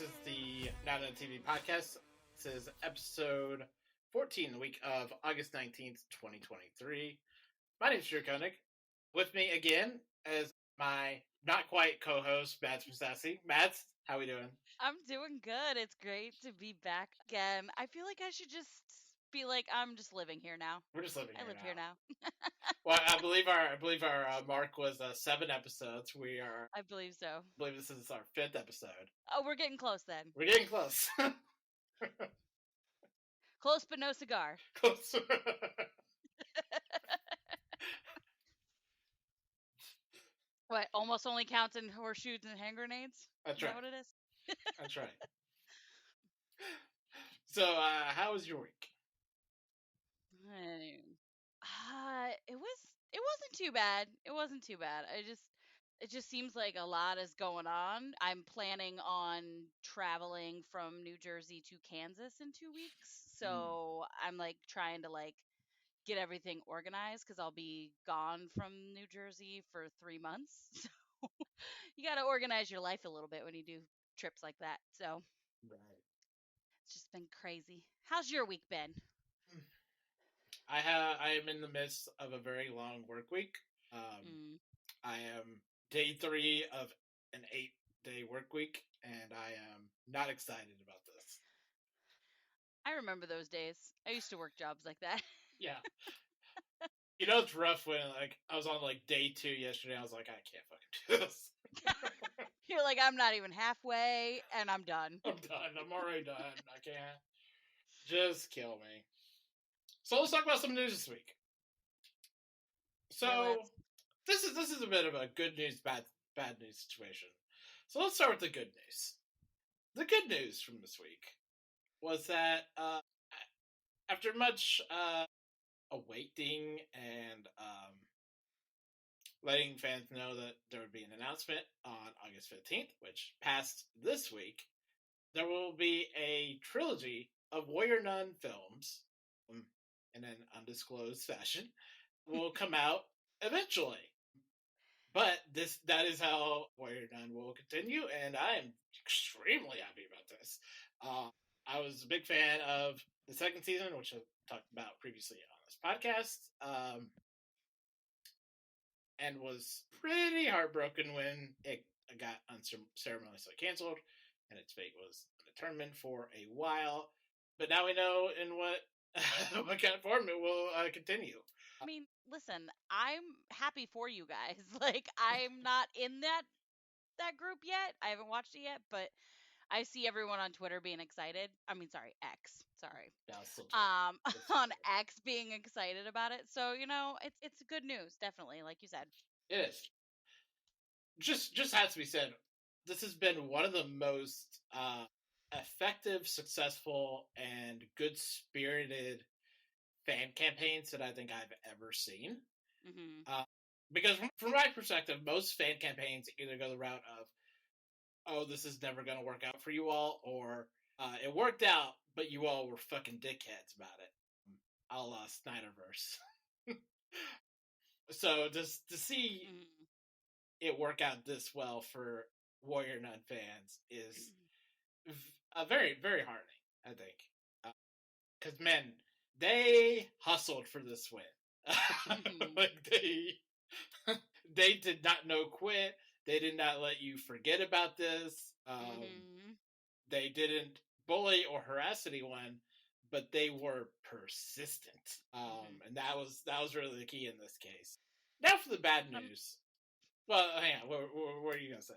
This is the Not on TV podcast. This is episode 14, the week of August 19th, 2023. My name is Drew Koenig. With me again is my not quite co-host, Mads Musasi. Mads, how we doing? I'm doing good. It's great to be back again. I feel like I should just be like, I'm just living here now. We're just living I here live now. here now. Well, I believe our mark was 7 episodes. I believe so. I believe this is our 5th episode. Oh, we're getting close then. We're getting close. Close, but no cigar. Close. What, almost only counts in horseshoes and hand grenades? That's Is right. that what it is? That's right. So, how was your week? It wasn't too bad. It wasn't too bad. It just seems like a lot is going on. I'm planning on traveling from New Jersey to Kansas in 2 weeks. So I'm like trying to get everything organized because I'll be gone from New Jersey for 3 months. So you got to organize your life a little bit when you do trips like that. So Right. it's just been crazy. How's your week been? I am in the midst of a very long work week. I am day 3 of an 8-day work week, and I am not excited about this. I remember those days. I used to work jobs like that. Yeah. You know, it's rough when I was on day 2 yesterday. I was like, I can't fucking do this. You're like, I'm not even halfway, and I'm done. I'm done. I'm already done. I can't. Just kill me. So let's talk about some news this week. So this is a bit of a good news, bad news situation. So let's start with the good news. The good news from this week was that after much awaiting and letting fans know that there would be an announcement on August 15th, which passed this week, there will be a trilogy of Warrior Nun films in an undisclosed fashion will come out eventually. But that is how Warrior Nun will continue, and I am extremely happy about this. I was a big fan of the second season, which I talked about previously on this podcast, and was pretty heartbroken when it got unceremoniously canceled, and its fate was undetermined for a while. But now we know in what kind of form it will continue. I mean, listen, I'm happy for you guys. I'm not in that group yet. I haven't watched it yet, but I see everyone on Twitter being excited. I mean, sorry, X. Sorry. On X being excited about it. So, it's good news, definitely, like you said. It is. Just has to be said, this has been one of the most effective, successful, and good-spirited fan campaigns that I think I've ever seen. Mm-hmm. Because from my perspective, most fan campaigns either go the route of, oh, this is never going to work out for you all, or it worked out, but you all were fucking dickheads about it. A la Snyderverse. So just to see it work out this well for Warrior Nun fans is very, very heartening, I think. Because, man, they hustled for this win. They did not know quit. They did not let you forget about this. They didn't bully or harass anyone, but they were persistent. And that was really the key in this case. Now for the bad news. Well, hang on. What are you going to say?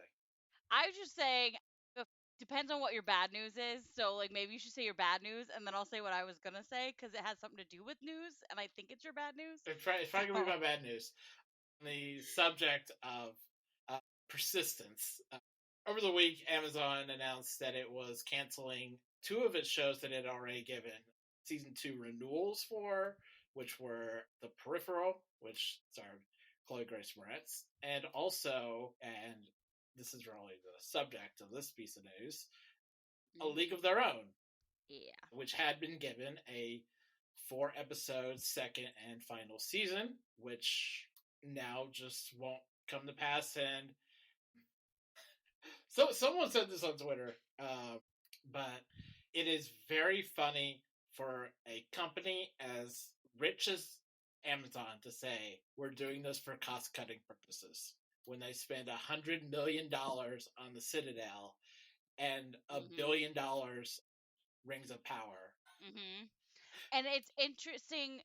I was just saying, depends on what your bad news is. So, maybe you should say your bad news, and then I'll say what I was going to say, because it has something to do with news, and I think it's your bad news. It's probably going to be my bad news. On the subject of persistence, over the week, Amazon announced that it was canceling 2 of its shows that it had already given season 2 renewals for, which were The Peripheral, which starred Chloe Grace Moretz, and also, and this is really the subject of this piece of news, A League of Their Own. Yeah. Which had been given a 4-episode second and final season, which now just won't come to pass. And So someone said this on Twitter, but it is very funny for a company as rich as Amazon to say we're doing this for cost cutting purposes when they spend $100 million on the Citadel and $1 billion Rings of Power. Mm-hmm. And it's interesting,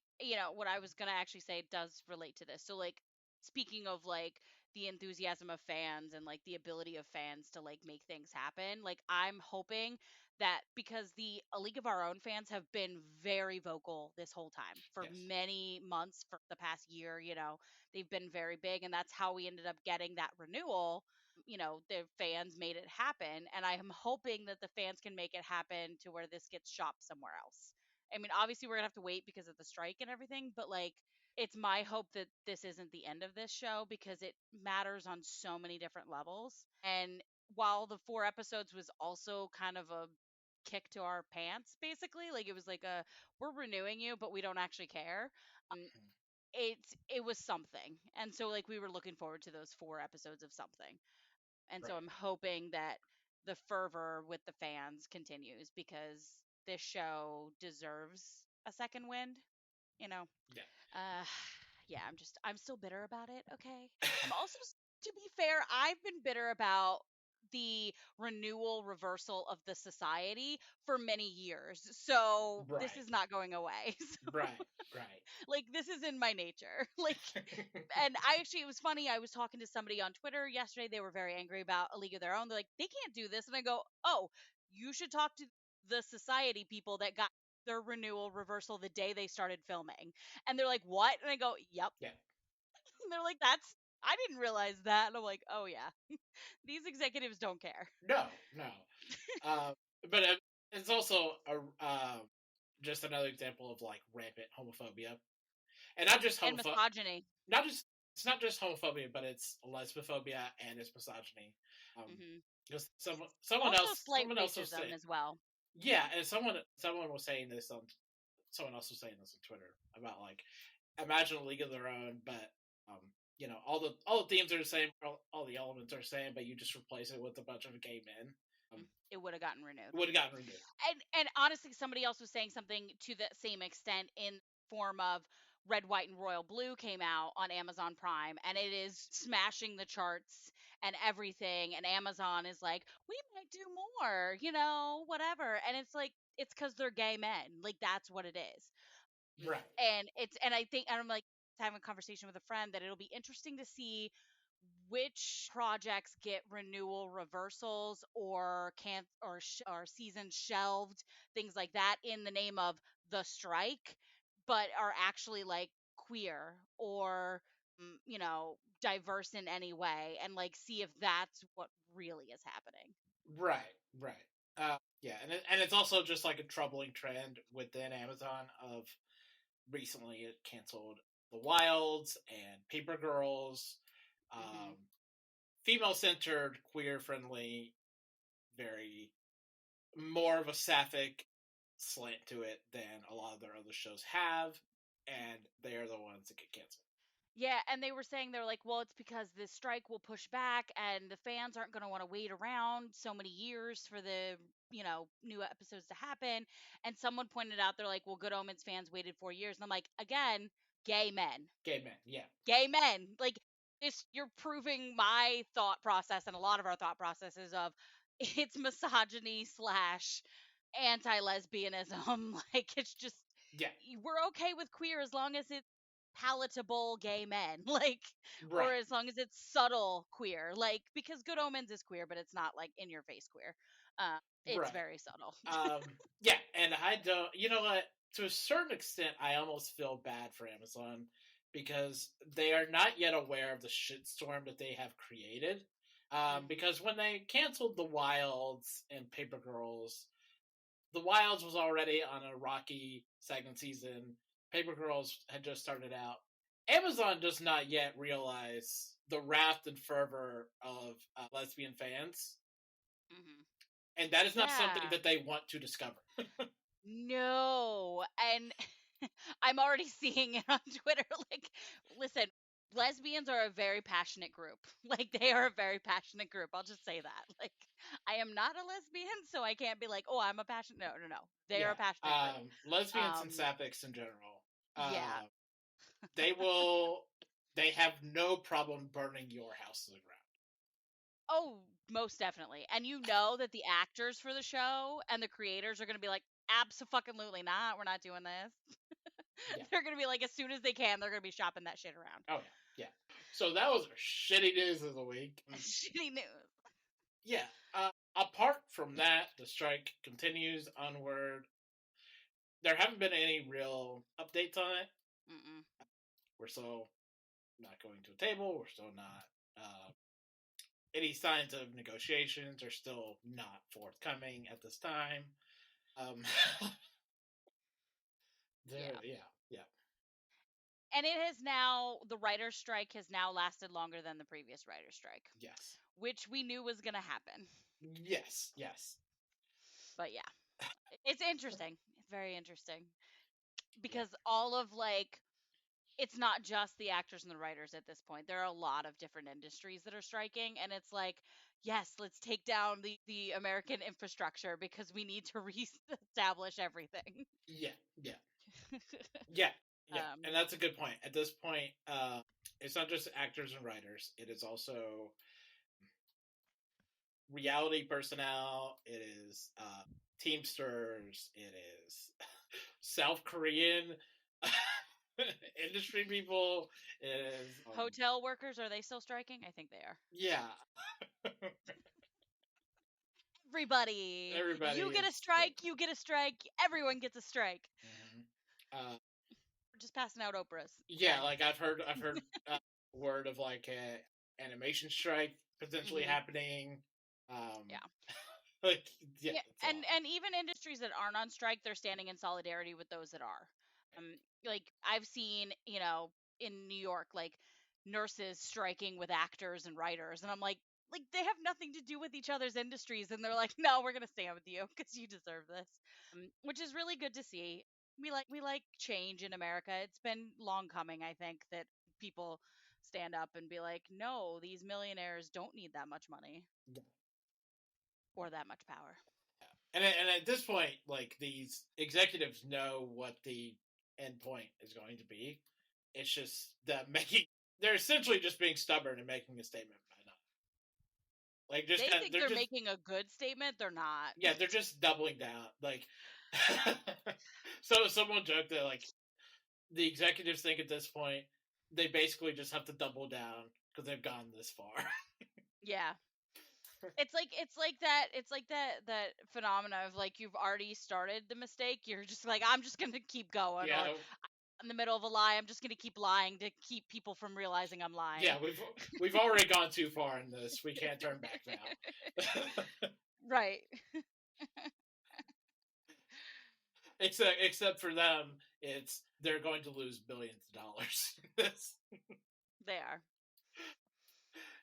what I was gonna actually say does relate to this. So like speaking of like the enthusiasm of fans and like the ability of fans to like make things happen, like I'm hoping that because the A League of Our Own fans have been very vocal this whole time for Yes. many months, for the past year, they've been very big, and that's how we ended up getting that renewal. The fans made it happen, and I am hoping that the fans can make it happen to where this gets shopped somewhere else. I mean, obviously we're gonna have to wait because of the strike and everything, but like it's my hope that this isn't the end of this show because it matters on so many different levels. And while the 4 episodes was also kind of a kick to our pants, basically, like it was like a we're renewing you, but we don't actually care. Mhm. It was something, and so like we were looking forward to those 4 episodes of something, and so Right. I'm hoping that the fervor with the fans continues because this show deserves a second wind, you know. Yeah. Uh yeah, I'm still bitter about it, okay? I'm also to be fair, I've been bitter about the renewal reversal of the society for many years. So this Right. is not going away. Right. Right. Like this is in my nature. Like, and I actually, it was funny. I was talking to somebody on Twitter yesterday. They were very angry about A League of Their Own. They're like, they can't do this. And I go, oh, you should talk to the society people that got their renewal reversal the day they started filming. And they're like, what? And I go, yep. Yeah. And they're like, I didn't realize that. And I'm like, oh, yeah, these executives don't care. No. No. But it's also just another example of like rampant homophobia, and not just And homophobia. misogyny. Not just It's not just homophobia, but it's lesbophobia and it's misogyny. Um, Hmm. because Also slight someone else was racism saying, as well. yeah, and someone was saying this on someone else was saying this on Twitter about like imagine a league of their own, but all the themes are the same, all the elements are the same, but you just replace it with a bunch of gay men. It would have gotten renewed. Would have gotten renewed. And honestly, somebody else was saying something to the same extent in form of Red, White, and Royal Blue came out on Amazon Prime, and it is smashing the charts and everything. And Amazon is like, we might do more, whatever. And it's like, it's because they're gay men. Like, that's what it is. Right. And I think, and I'm like having a conversation with a friend that it'll be interesting to see which projects get renewal reversals or can or seasons shelved, things like that, in the name of the strike, but are actually like queer or diverse in any way, and like see if that's what really is happening. Right. Right. Yeah, and it's also just like a troubling trend within Amazon of recently it canceled The Wilds and Paper Girls, Hmm. female centered, queer friendly, very more of a sapphic slant to it than a lot of their other shows have, and they are the ones that get canceled. Yeah, and they were saying, they're like, well, it's because this strike will push back and the fans aren't going to want to wait around so many years for the, new episodes to happen. And someone pointed out, they're like, well, Good Omens fans waited 4 years. And I'm like, again, gay men. Gay men, yeah. Gay men. Like this, you're proving my thought process and a lot of our thought processes of it's misogyny slash anti-lesbianism. Like it's just Yeah. we're okay with queer as long as it's palatable gay men, like, or Right. as long as it's subtle queer, like, because Good Omens is queer, but it's not like in your face queer. It's Right. very subtle. Yeah, and I don't. You know what? To a certain extent, I almost feel bad for Amazon because they are not yet aware of the shitstorm that they have created. Hmm. Because when they canceled The Wilds and Paper Girls, The Wilds was already on a rocky second season. Paper Girls had just started out. Amazon does not yet realize the wrath and fervor of lesbian fans, Hmm. and that is not something Yeah. that they want to discover. No. And I'm already seeing it on Twitter. Like, listen, lesbians are a very passionate group. Like they are a very passionate group. I'll just say that. Like I am not a lesbian, so I can't be like, oh, I'm a passionate. No, no, no. They're a Yeah. passionate group. Lesbians and Um, sapphics in general. yeah. They will. They have no problem burning your house to the ground. Oh, most definitely. And you know that the actors for the show and the creators are going to be like, absolutely not. We're not doing this. Yeah. They're going to be like, as soon as they can, they're going to be shopping that shit around. Oh yeah. Yeah. So that was our shitty news of the week. Shitty news. Yeah. Apart from that, the strike continues onward. There haven't been any real updates on it. Mm-mm. We're still not going to a table. We're still not. Any signs of negotiations are still not forthcoming at this time. Um, Yeah. yeah. And it has now, the writer's strike has now lasted longer than the previous writer's strike, Yes. which we knew was going to happen. Yes. But yeah, it's interesting. It's very interesting Yeah. because all of like, it's not just the actors and the writers at this point. There are a lot of different industries that are striking, and it's like, yes, let's take down the American infrastructure because we need to reestablish everything. Yeah. Yeah. Yeah. Yeah. And um, that's a good point. At this point, it's not just actors and writers. It is also reality personnel. It is Teamsters. It is South Korean industry people. It is Hotel workers, are they still striking? I think they are. yeah. Everybody, Everybody you get a is strike, you get a strike, everyone gets a strike. mm-hmm. uh, We're just passing out Oprahs. yeah. Like I've heard word of like a animation strike potentially Mm-hmm. happening. Um, Yeah. like yeah, Yeah, it's a lot. and even industries that aren't on strike, they're standing in solidarity with those that are. Like I've seen, in New York, like nurses striking with actors and writers, and I'm like they have nothing to do with each other's industries, and they're like, no, we're gonna stand with you because you deserve this, which is really good to see. We like change in America. It's been long coming, I think, that people stand up and be like, no, these millionaires don't need that much money Yeah. or that much power. And at this point, like these executives know what the end point is going to be. It's just that making they're essentially just being stubborn and making a statement by not like just They kind of, think they're they're just making a good statement. They're not. yeah they're just doubling down like so someone joked that like the executives think at this point they basically just have to double down because they've gone this far. Yeah. It's like that phenomena of like you've already started the mistake. You're just like, I'm just gonna keep going, or Yeah, in the middle of a lie, I'm just gonna keep lying to keep people from realizing I'm lying. yeah, we've already gone too far in this. We can't turn back now. Right. Except for them, it's they're going to lose billions of dollars. They are.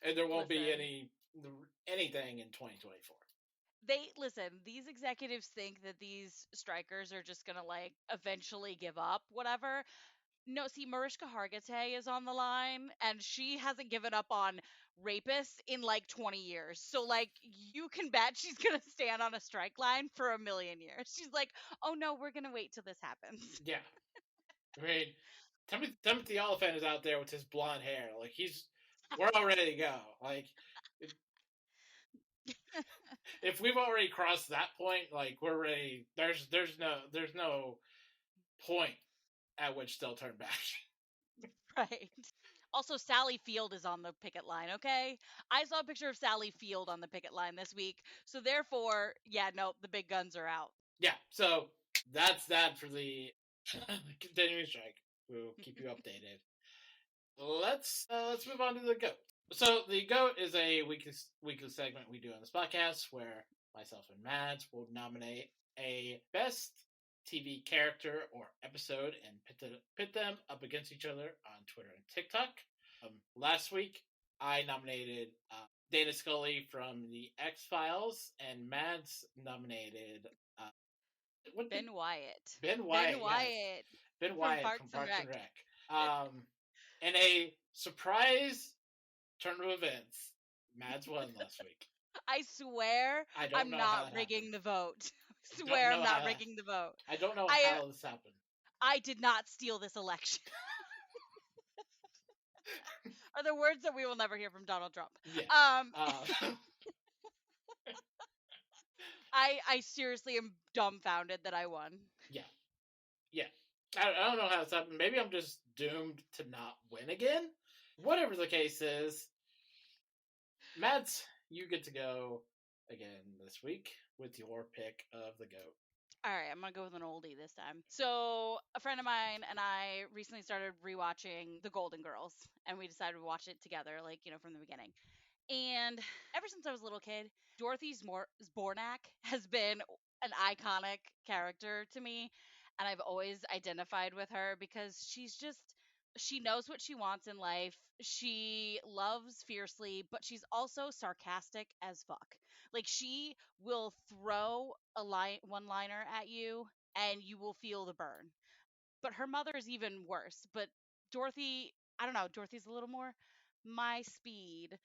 And there won't be Listen. anything in 2024. These executives think that these strikers are just gonna like eventually give up, whatever. No, see, Mariska Hargitay is on the line, and she hasn't given up on rapists in like 20 years. So, like, you can bet she's gonna stand on a strike line for a million years. She's like, oh no, we're gonna wait till this happens. Yeah, I mean, Timothy Oliphant is out there with his blonde hair. Like we're all ready to go. Like if we've already crossed that point, like we're ready. There's no point at which they'll turn back. Right. Also, Sally Field is on the picket line, okay? I saw a picture of Sally Field on the picket line this week. So, therefore, yeah, no, the big guns are out. Yeah, so that's that for the continuing strike. We'll keep you updated. Let's move on to the goat. So the goat is a weekly segment we do on this podcast where myself and Mads will nominate a best TV character or episode and pit them up against each other on Twitter and TikTok. Last week I nominated Dana Scully from the X Files, and Mads nominated what did Ben Wyatt. Ben Ben Wyatt? Yes, Wyatt Ben from Wyatt from Parks and Parks and Rec. Rec. In a surprise turn of events. Mads won last week. I swear I don't I'm know how not that rigging happened. the vote. I Don't swear I'm know not how. rigging the vote. I don't know I how this happened. I did not steal this election. Are the words that we will never hear from Donald Trump. Yeah. Um, Uh, I seriously am dumbfounded that I won. yeah. Yeah. I don't know how this happened. Maybe I'm just doomed to not win again. Whatever the case is, Mads, you get to go again this week with your pick of the GOAT. All right, I'm gonna go with an oldie this time. So, a friend of mine and I recently started rewatching The Golden Girls, and we decided to watch it together, like, from the beginning. And ever since I was a little kid, Dorothy Zbornak has been an iconic character to me. And I've always identified with her because she knows what she wants in life. She loves fiercely, but she's also sarcastic as fuck. Like, she will throw a one liner at you and you will feel the burn. But her mother is even worse. But Dorothy, I don't know, Dorothy's a little more my speed.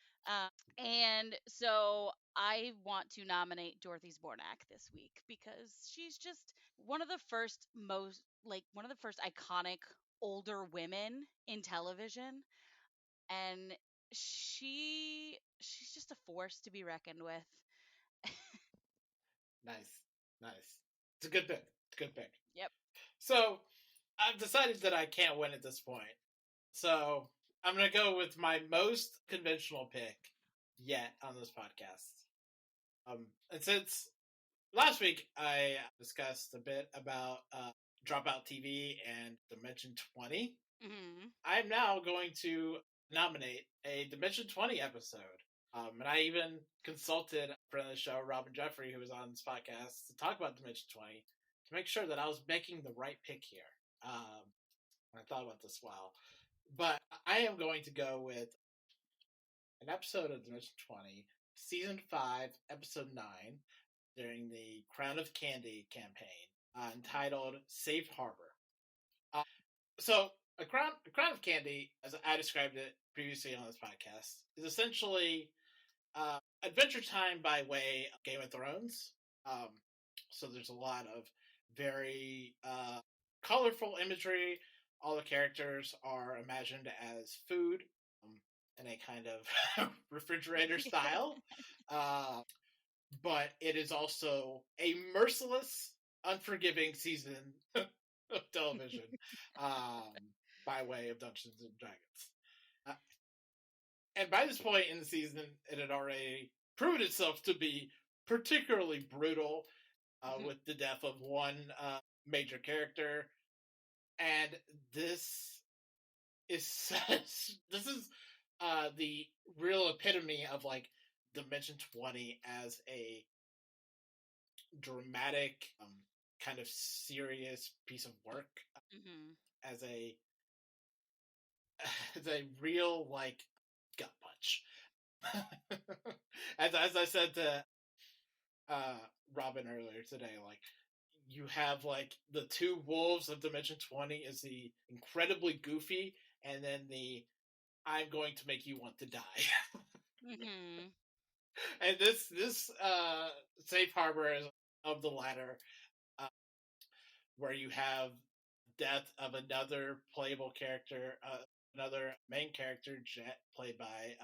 And so I want to nominate Dorothy Zbornak this week because she's just one of the first iconic older women in television, and she's just a force to be reckoned with. Nice. Nice. It's a good pick. It's a good pick. Yep. So, I've decided that I can't win at this point. So, I'm going to go with my most conventional pick yet on this podcast. And since last week I discussed a bit about Dropout TV and Dimension 20, Mm-hmm. I'm now going to nominate a Dimension 20 episode. And I even consulted a friend of the show, Robin Jeffrey, who was on this podcast, to talk about Dimension 20 to make sure that I was making the right pick here. I thought about this while. But I am going to go with an episode of Dimension 20, Season 5, Episode 9, during the Crown of Candy campaign, entitled Safe Harbor. So, a crown of candy, as I described it previously on this podcast, is essentially Adventure Time by way of Game of Thrones. So there's a lot of very colorful imagery. All the characters are imagined as food in a kind of refrigerator style. But it is also a merciless, unforgiving season of television by way of Dungeons and Dragons. Uh, and by this point in the season, it had already proven itself to be particularly brutal with the death of one major character. And this is this is the real epitome of like Dimension 20 as a dramatic, kind of serious piece of work, Mm-hmm. as a as a real like gut punch. as I said to Robin earlier today, like you have like the two wolves of Dimension 20 is the incredibly goofy, and then the I'm going to make you want to die. Mm-hmm. And this safe harbor is of the latter, uh, where you have death of another playable character, another main character, Jet, played by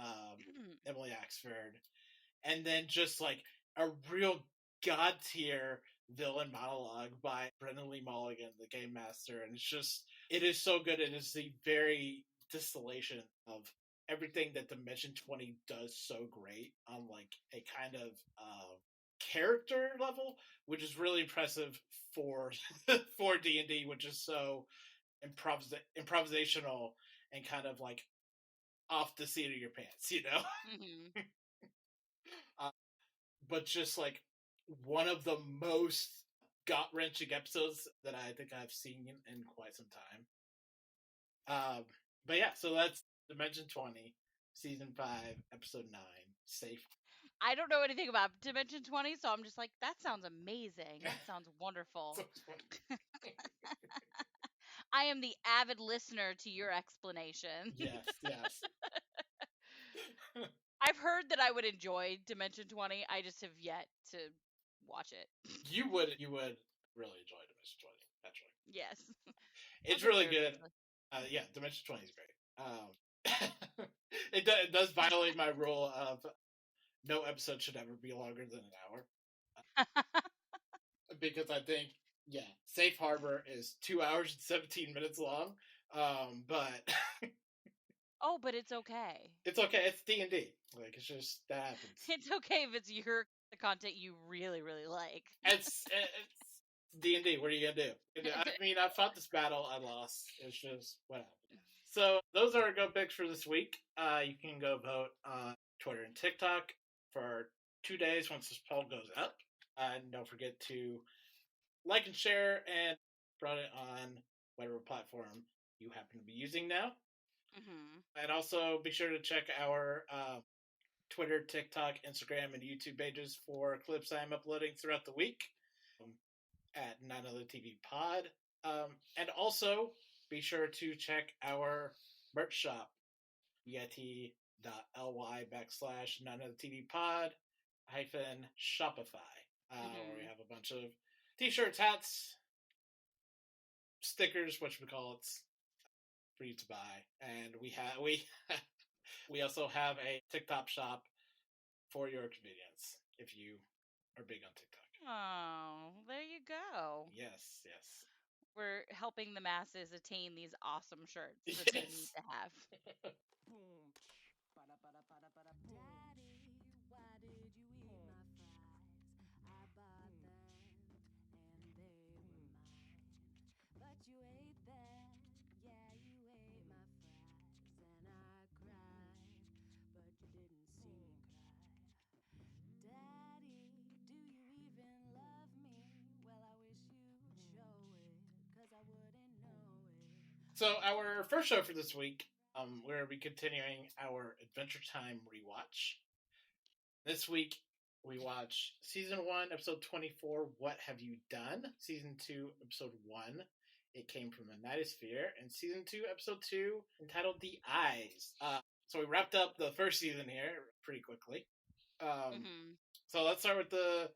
Emily Axford, and then just like a real god tier villain monologue by Brendan Lee Mulligan, the game master, and it is so good. It is the very distillation of everything that Dimension 20 does so great on like a kind of character level, which is really impressive for for D&D, which is so improvisational and kind of like off the seat of your pants, you know. Mm-hmm. uh, but just like one of the most gut wrenching episodes that I think I've seen in quite some time. But yeah, so that's Dimension 20, Season 5, Episode 9, Safe. I don't know anything about Dimension 20, so I'm just like, that sounds amazing. That sounds wonderful. So I am the avid listener to your explanation. Yes, yes. I've heard that I would enjoy Dimension 20. I just have yet to watch it. You would really enjoy Dimension 20, naturally. Yes. I'll It's get really there good. eventually. Yeah, Dimension 20 is great. It does violate my rule of no episode should ever be longer than an hour. Because I think, yeah, Safe Harbor is 2 hours and 17 minutes long. But Oh, but it's okay. it's okay. It's D&D. Like, it's just, that happens. It's okay if it's the content you really, really like. It's D&D. What are you going to do? I mean, I fought this battle. I lost. It's just what happened. So those are our go picks for this week. You can go vote on Twitter and TikTok for 2 days once this poll goes up. And don't forget to like and share and run it on whatever platform you happen to be using now. Mm-hmm. And also be sure to check our Twitter, TikTok, Instagram, and YouTube pages for clips I'm uploading throughout the week at None Other TV Pod. And also be sure to check our merch shop, bit.ly/ None Other TV Pod -Shopify, where we have a bunch of t-shirts, hats, stickers, whatchamacallits, for you to buy. And we also have a TikTok shop for your convenience if you are big on TikTok. Oh, there you go. Yes, yes. We're helping the masses attain these awesome shirts that they need Yes. to have. Daddy, why did you eat my fries? I bought them and they were mine. But you ate them, yeah, you ate my fries. And I cried, but you didn't see me cry. Daddy, do you even love me? Well, I wish you'd show it, 'cause I wouldn't know it. So our first show for this week, we're going to be continuing our Adventure Time rewatch. This week, we watch Season 1, Episode 24, What Have You Done? Season 2, Episode 1, It Came From the Nightosphere, and Season 2, Episode 2, entitled The Eyes. So we wrapped up the first season here pretty quickly. So let's start with the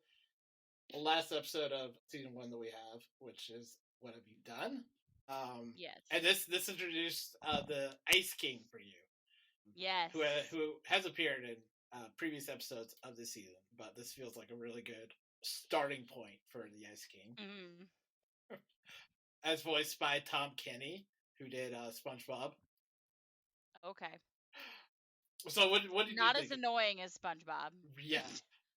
last episode of Season 1 that we have, which is What Have You Done? Yes. And this introduced the Ice King for you. Yes. Who has appeared in previous episodes of this season, but this feels like a really good starting point for the Ice King. Mm-hmm. As voiced by Tom Kenny, who did SpongeBob. Okay. So what did you think? Not as annoying as SpongeBob. Yeah.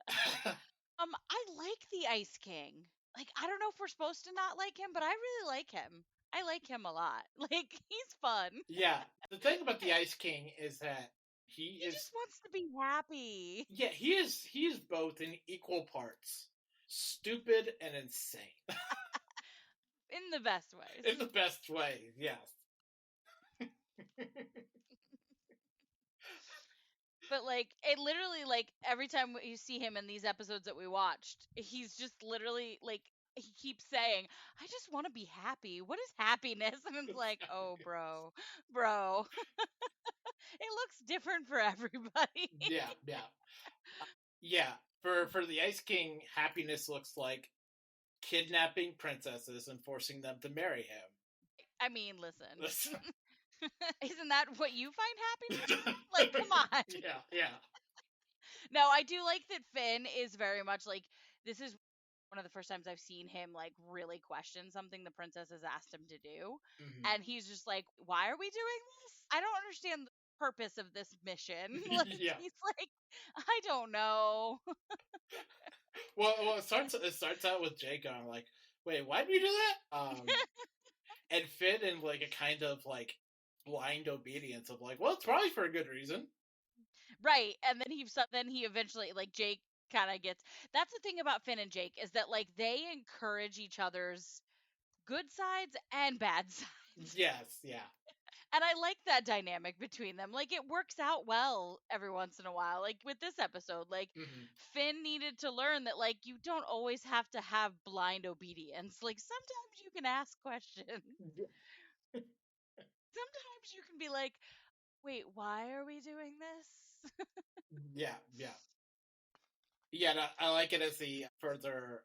I like the Ice King. Like, I don't know if we're supposed to not like him, but I really like him. I like him a lot. Like, he's fun. Yeah. The thing about the Ice King is that he just wants to be happy. Yeah, he is both in equal parts stupid and insane. In the best ways. In the best way, yes. But like, it literally, like, every time you see him in these episodes that we watched, he's just literally like, he keeps saying, I just want to be happy. What is happiness? And it's like, oh, bro. It looks different for everybody. Yeah. Yeah. For the Ice King, happiness looks like kidnapping princesses and forcing them to marry him. I mean, listen. Isn't that what you find happiness? Like, come on. Yeah. No, I do like that Finn is very much like, this is one of the first times I've seen him like really question something the princess has asked him to do. Mm-hmm. And he's just like, why are we doing this? I don't understand the purpose of this mission. Like, yeah. He's like, I don't know. Well, it starts out with Jake going like, wait, why did we do that? And Finn in like a kind of like blind obedience of like, well, it's probably for a good reason. Right. And then he eventually, like, Jake kind of gets, that's the thing about Finn and Jake, is that like they encourage each other's good sides and bad sides. Yes, yeah. And I like that dynamic between them. Like, it works out well every once in a while. Like with this episode, like Finn needed to learn that like you don't always have to have blind obedience. Like sometimes you can ask questions. sometimes you can be like, wait, why are we doing this? Yeah, yeah. Yeah, I like it as the further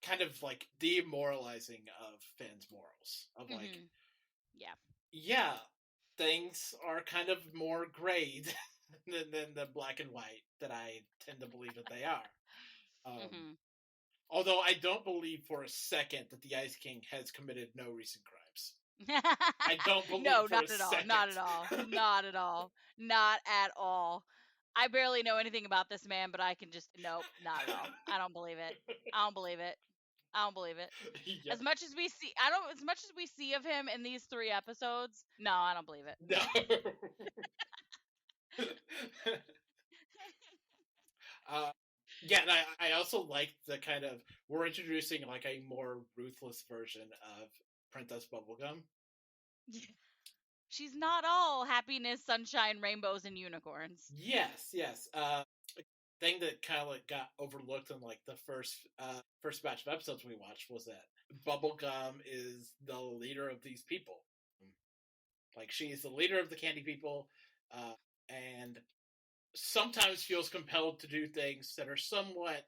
kind of like demoralizing of Finn's morals. Of like, yeah. Yeah, things are kind of more grayed than the black and white that I tend to believe that they are. Although I don't believe for a second that the Ice King has committed no recent crimes. I don't believe no, for not a at all. second. Not at all. Not at all. Not at all. I barely know anything about this man, but I can just nope, not at all. I don't believe it. I don't believe it. I don't believe it. Yep. As much as we see of him in these 3 episodes, no, I don't believe it. No. Yeah, and I also like the kind of, we're introducing like a more ruthless version of Princess Bubblegum. She's not all happiness, sunshine, rainbows, and unicorns. Yes. Thing that kind of like got overlooked in like the first batch of episodes we watched was that Bubblegum is the leader of these people. Like, she's the leader of the candy people, and sometimes feels compelled to do things that are somewhat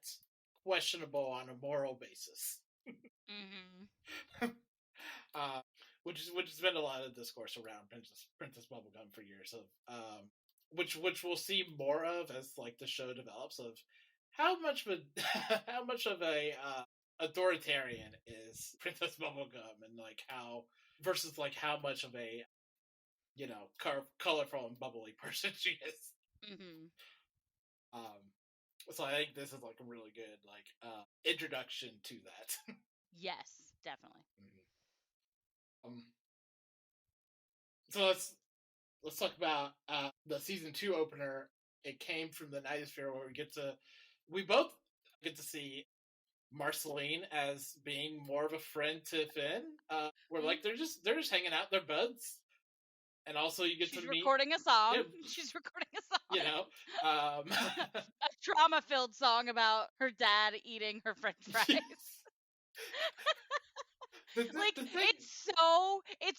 questionable on a moral basis. Which has been a lot of discourse around Princess Bubblegum for years, of which we'll see more of as like the show develops, of how much of a how much of a authoritarian is Princess Bubblegum, and like how versus like how much of a colorful and bubbly person she is. So I think this is like a really good like introduction to that. Yes, definitely. So let's talk about the season 2 opener. It came from the Nightosphere, where we both get to see Marceline as being more of a friend to Finn. Where like they're just hanging out, they're buds, and also you get She's to meet. recording a song. She's recording a song. A drama-filled song about her dad eating her French fries. It's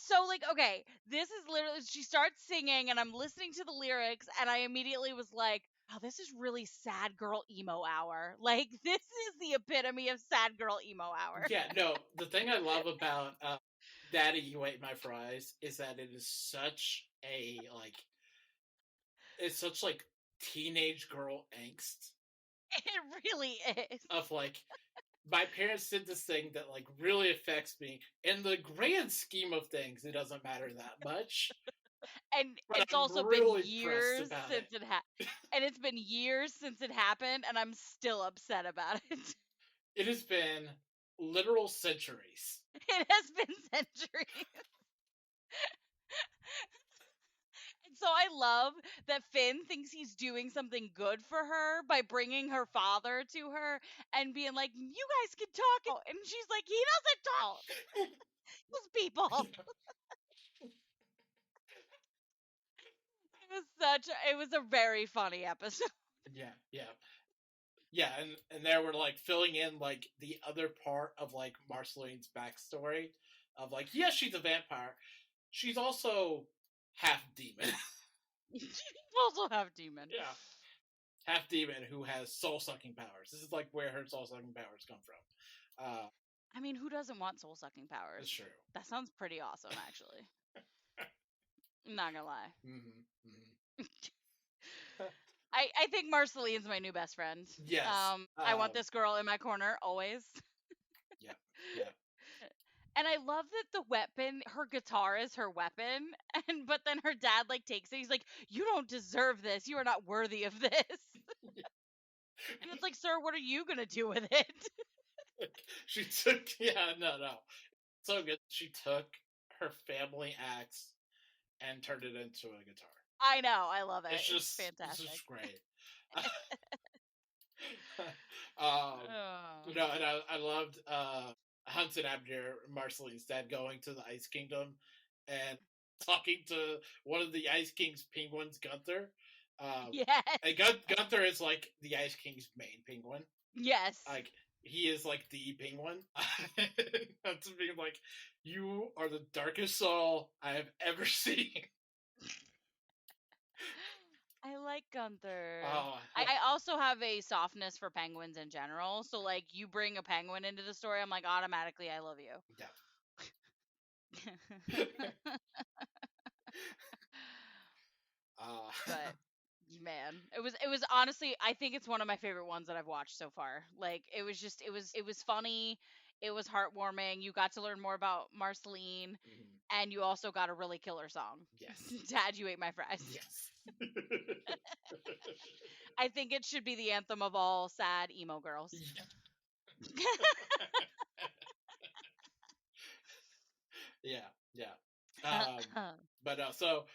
so like, okay, this is literally, she starts singing and I'm listening to the lyrics and I immediately was like, oh, this is really sad girl emo hour. Like, this is the epitome of sad girl emo hour. Yeah, no, the thing I love about Daddy, You Ate My Fries is that it is such a it's such like teenage girl angst. It really is. Of like, my parents did this thing that like really affects me. In the grand scheme of things, it doesn't matter that much. And but it's I'm also really been years since it and it's been years since it happened, and I'm still upset about it. It has been literal centuries. It has been centuries. And so I love that Finn thinks he's doing something good for her by bringing her father to her and being like, you guys can talk. And she's like, he doesn't talk. Those people. It was a very funny episode. Yeah. And there we're like filling in like the other part of like Marceline's backstory of like, yes, she's a vampire. She's also half demon. She's also half demon. Yeah. Half demon who has soul sucking powers. This is like where her soul sucking powers come from. I mean, who doesn't want soul sucking powers? That's true. That sounds pretty awesome, actually. I'm not gonna lie. I think Marceline's my new best friend. Yes. I want this girl in my corner always. Yeah. And I love that the weapon, her guitar is her weapon, but then her dad like takes it. He's like, "You don't deserve this. You are not worthy of this." And it's like, "Sir, what are you gonna do with it?" She took no. So good. She took her family axe and turned it into a guitar. I know. I love it. It's fantastic. It's just great. And I loved Hunt and Abner, Marceline's dad, going to the Ice Kingdom and talking to one of the Ice King's penguins, Gunther. Yes. And Gunther is like the Ice King's main penguin. Yes. Like, he is like the penguin. That's being like, you are the darkest soul I have ever seen. I like Gunther. Oh, I also have a softness for penguins in general. So, like, you bring a penguin into the story, I'm like, automatically, I love you. yeah. But man, it was honestly, I think it's one of my favorite ones that I've watched so far. Like, it was just, it was funny, it was heartwarming. You got to learn more about Marceline, Mhm. and you also got a really killer song. Yes. Dad, you ate my fries. Yes. I think it should be the anthem of all sad emo girls. Yeah. Yeah. But so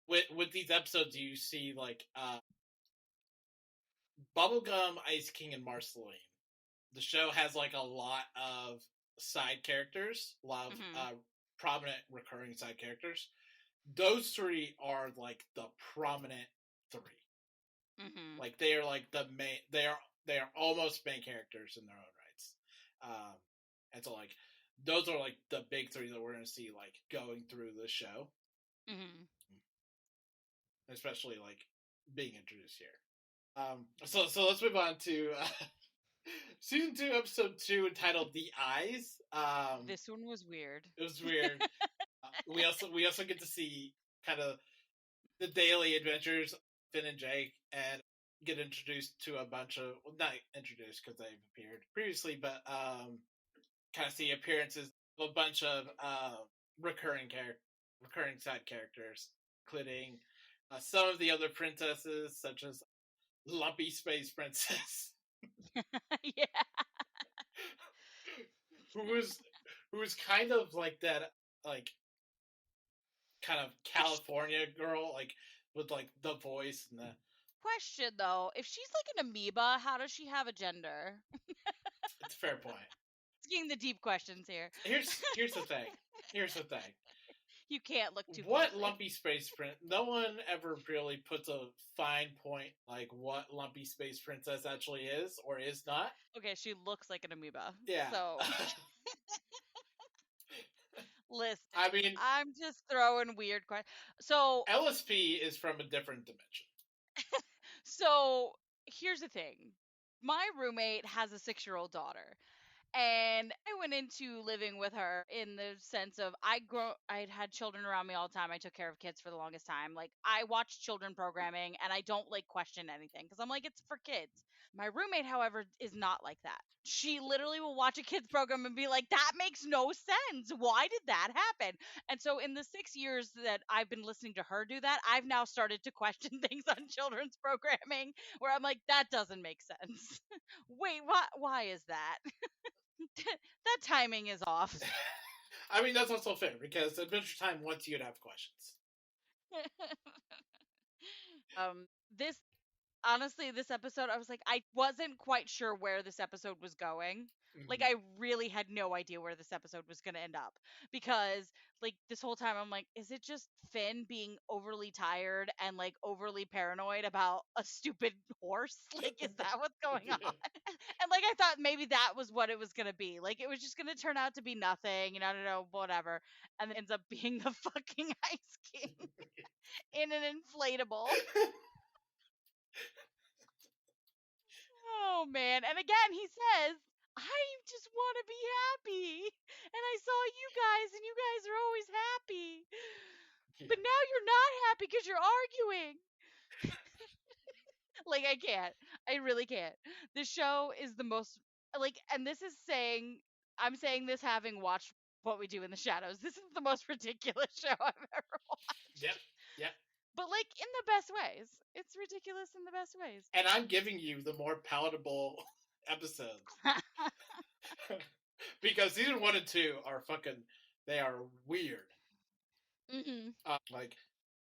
with these episodes, you see like Bubblegum, Ice King, and Marceline. The show has like a lot of side characters, a lot of prominent recurring side characters. Those three are like the prominent three. Mm-hmm. Like they are like the main. They are almost main characters in their own rights. And so like those are like the big three that we're gonna see like going through the show. Mm-hmm. Especially like being introduced here. So let's move on to season 2, episode 2, entitled "The Eyes." This one was weird. It was weird. We also get to see kind of the daily adventures of Finn and Jake, and get introduced to a bunch of, well, not introduced because they've appeared previously, but kind of see appearances of a bunch of recurring side characters, including some of the other princesses, such as Lumpy Space Princess. Yeah. who was kind of like that, like kind of California girl, like with like the voice and the. Question though, if she's like an amoeba, how does she have a gender? It's a fair point. Asking the deep questions here. Here's the thing. You can't look too What closely. Lumpy Space Princess? No one ever really puts a fine point like what Lumpy Space Princess actually is or is not. Okay, she looks like an amoeba. Yeah. So listen, I mean, I'm just throwing weird questions. So LSP is from a different dimension. So here's the thing. My roommate has a 6-year-old daughter. And I went into living with her in the sense of I'd had children around me all the time. I took care of kids for the longest time. Like, I watch children programming and I don't like question anything because I'm like, it's for kids. My roommate, however, is not like that. She literally will watch a kids program and be like, that makes no sense. Why did that happen? And so in the 6 years that I've been listening to her do that, I've now started to question things on children's programming where I'm like, that doesn't make sense. Wait, why is that? That timing is off. I mean, that's also fair because Adventure Time wants you to have questions. This honestly, this episode, I was like, I wasn't quite sure where this episode was going. Mm-hmm. Like, I really had no idea where this episode was going to end up because, like, this whole time I'm like, is it just Finn being overly tired and like overly paranoid about a stupid horse? Like, is that what's going on? And like, I thought maybe that was what it was going to be. Like, it was just going to turn out to be nothing, I don't know, whatever. And then ends up being the fucking Ice King in an inflatable. Oh man. And again, he says, I just want to be happy. And I saw you guys, and you guys are always happy. But now you're not happy because you're arguing. Like, I can't. I really can't. This show is the most, like, and this is saying, I'm saying this having watched What We Do in the Shadows. This is the most ridiculous show I've ever watched. Yep. But like, in the best ways. It's ridiculous in the best ways. And I'm giving you the more palatable episodes. Because season 1 and 2 are they are weird. Mm-hmm. Like,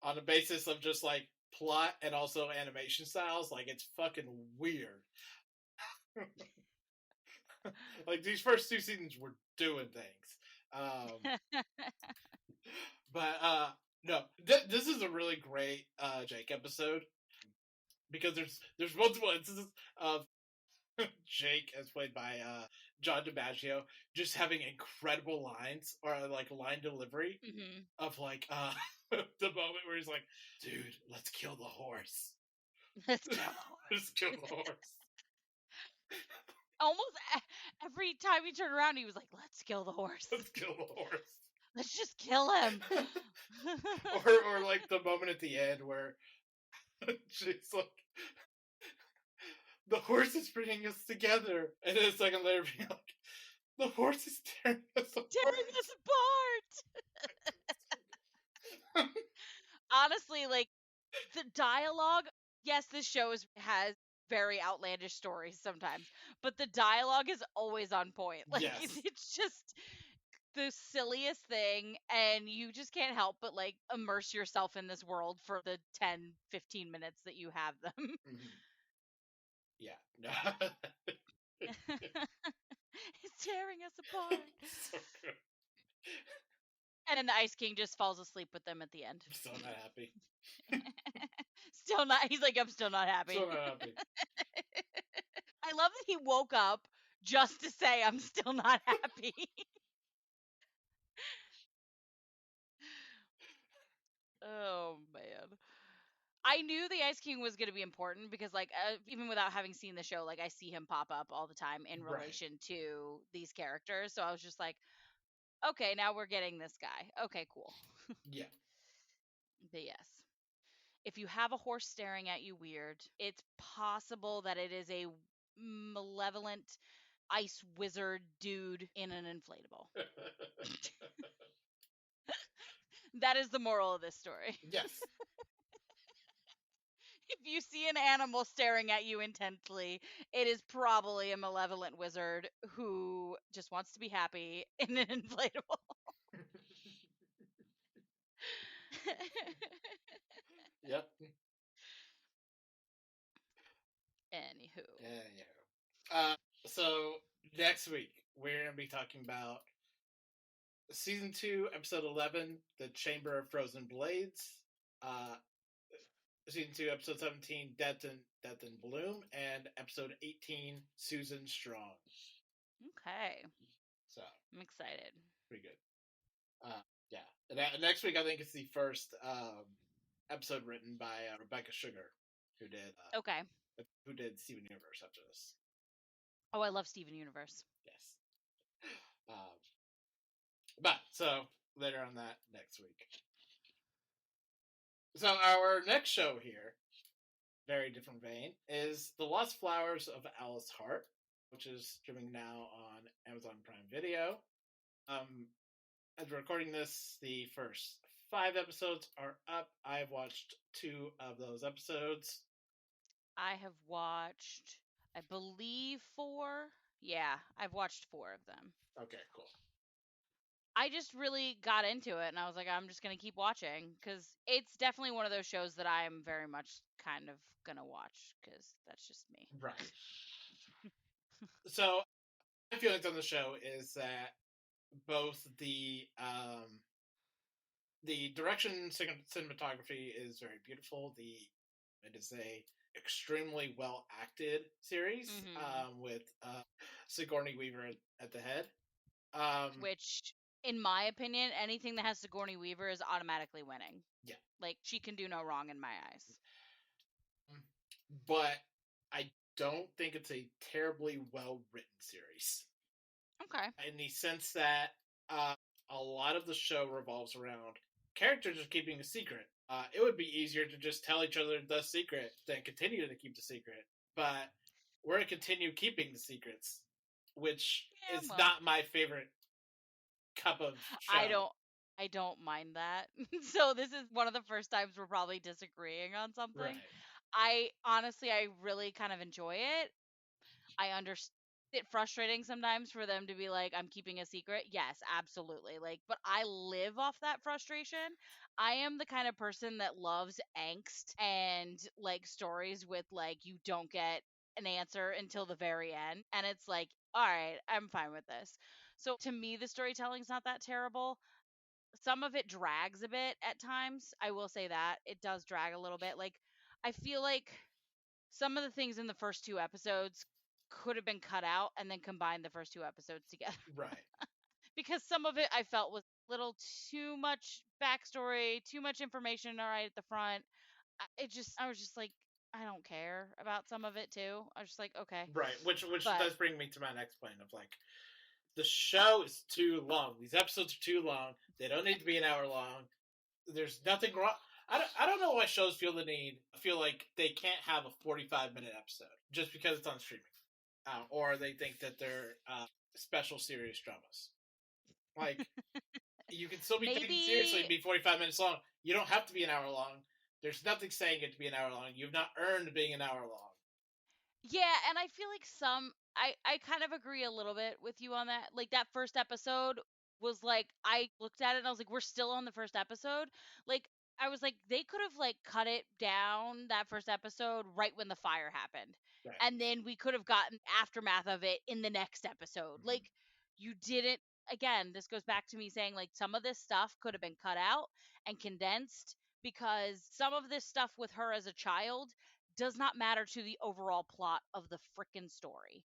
on the basis of just like plot and also animation styles, like, it's fucking weird. Like, these first 2 seasons were doing things. But no, this is a really great Jake episode because there's multiple instances of Jake, as played by John DiMaggio, just having incredible lines or like line delivery Mm-hmm. of like the moment where he's like, "Dude, let's kill the horse. Let's kill the horse. Let's kill the horse." Almost every time he turned around, he was like, "Let's kill the horse. Let's kill the horse. Let's just kill him." or like the moment at the end where she's like, "The horse is bringing us together," and then a second later being like, "The horse is tearing us apart." Tearing us apart. Honestly, like the dialogue. Yes, this show has very outlandish stories sometimes, but the dialogue is always on point. Like Yes. it's just the silliest thing, and you just can't help but like immerse yourself in this world for the 10-15 minutes that you have them. Mm-hmm. Yeah. It's tearing us apart. So good. And then the Ice King just falls asleep with them at the end. I'm still not happy. Still not. He's like, I'm still not happy. Still not happy. I love that he woke up just to say, I'm still not happy. Oh, man. I knew the Ice King was going to be important because, like, even without having seen the show, like, I see him pop up all the time in Right. relation to these characters. So I was just like, okay, now we're getting this guy. Okay, cool. Yeah. But yes. If you have a horse staring at you weird, it's possible that it is a malevolent ice wizard dude in an inflatable. That is the moral of this story. Yes. If you see an animal staring at you intently, it is probably a malevolent wizard who just wants to be happy in an inflatable. Yep. Anywho. So next week we're gonna be talking about season 2, episode 11, "The Chamber of Frozen Blades." Season 2, episode 17, Death and Bloom," and episode 18, "Susan Strong." Okay. So I'm excited. pretty good. Yeah. And next week I think it's the first episode written by Rebecca Sugar, who did Okay. Steven Universe after this. Oh, I love Steven Universe. Yes. But so later on that next week. So our next show here, very different vein, is "The Lost Flowers of Alice Hart," which is streaming now on Amazon Prime Video. As we're recording this, the first 5 episodes are up. I've watched 2 of those episodes. I have watched, I believe, 4. Yeah, I've watched 4 of them. Okay, cool. I just really got into it, and I was like, I'm just going to keep watching because it's definitely one of those shows that I'm very much kind of going to watch because that's just me. Right. So, my feelings on the show is that both the direction cinematography is very beautiful. It is a extremely well acted series with Sigourney Weaver at the head. Which, in my opinion, anything that has Sigourney Weaver is automatically winning. Yeah. Like, she can do no wrong in my eyes. But I don't think it's a terribly well written series. Okay. In the sense that a lot of the show revolves around characters are keeping a secret. It would be easier to just tell each other the secret than continue to keep the secret. But we're going to continue keeping the secrets, which is not my favorite cup of show. I don't mind that. So this is one of the first times we're probably disagreeing on something. Right. I really kind of enjoy it. I understand it frustrating sometimes for them to be like, I'm keeping a secret. Yes, absolutely. Like, but I live off that frustration. I am the kind of person that loves angst and like stories with like you don't get an answer until the very end. And it's like, all right, I'm fine with this. So to me, the storytelling's not that terrible. Some of it drags a bit at times. I will say that it does drag a little bit. Like, I feel like some of the things in the first 2 episodes could have been cut out and then combined the first 2 episodes together. Right. Because some of it I felt was a little too much backstory, too much information right at the front. I was just like, I don't care about some of it too. I was just like, okay. Right. Which But does bring me to my next point of like, the show is too long. These episodes are too long. They don't need to be an hour long. There's nothing wrong. I don't know why shows feel the need. I feel like they can't have a 45-minute episode just because it's on streaming. Or they think that they're special series dramas. Like, you can still be taken seriously and maybe be 45 minutes long. You don't have to be an hour long. There's nothing saying it to be an hour long. You've not earned being an hour long. yeah, and I feel like I kind of agree a little bit with you on that. Like that first episode was like I looked at it and I was like, we're still on the first episode. Like I was like, they could have like cut it down that first episode right when the fire happened. Right. And then we could have gotten aftermath of it in the next episode. Mhm. Like you didn't again, this goes back to me saying like some of this stuff could have been cut out and condensed because some of this stuff with her as a child does not matter to the overall plot of the freaking story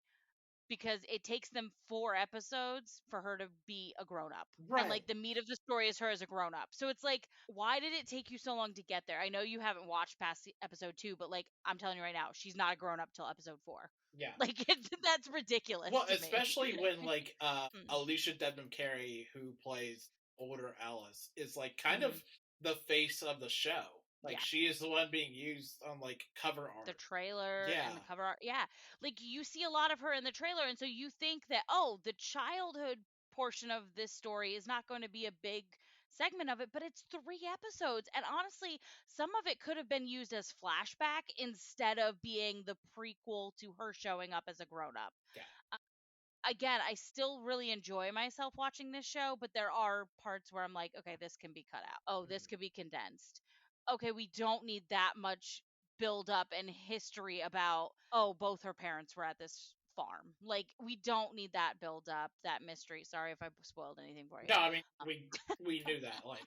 because it takes them 4 episodes for her to be a grown up. And like Right. the meat of the story is her as a grown up. So it's like, why did it take you so long to get there? I know you haven't watched past episode 2, but like I'm telling you right now, she's not a grown up till episode 4. Yeah. Like that's ridiculous. Well, to especially me. when like Mm. Alicia Debnam Carey, who plays older Alice, is like kind Mhm. of the face of the show. Like, Yeah. she is the one being used on like cover art. The trailer Yeah. and the cover art. Yeah. Like you see a lot of her in the trailer and so you think that oh, the childhood portion of this story is not going to be a big segment of it, but it's 3 episodes and honestly, some of it could have been used as flashback instead of being the prequel to her showing up as a grown up. Yeah. Again, I still really enjoy myself watching this show, but there are parts where I'm like, okay, this can be cut out. Oh, this could be condensed. Okay, we don't need that much build up and history about, oh, both her parents were at this farm. Like, we don't need that build up, that mystery. Sorry if I spoiled anything for you. No, I mean we knew that. Like,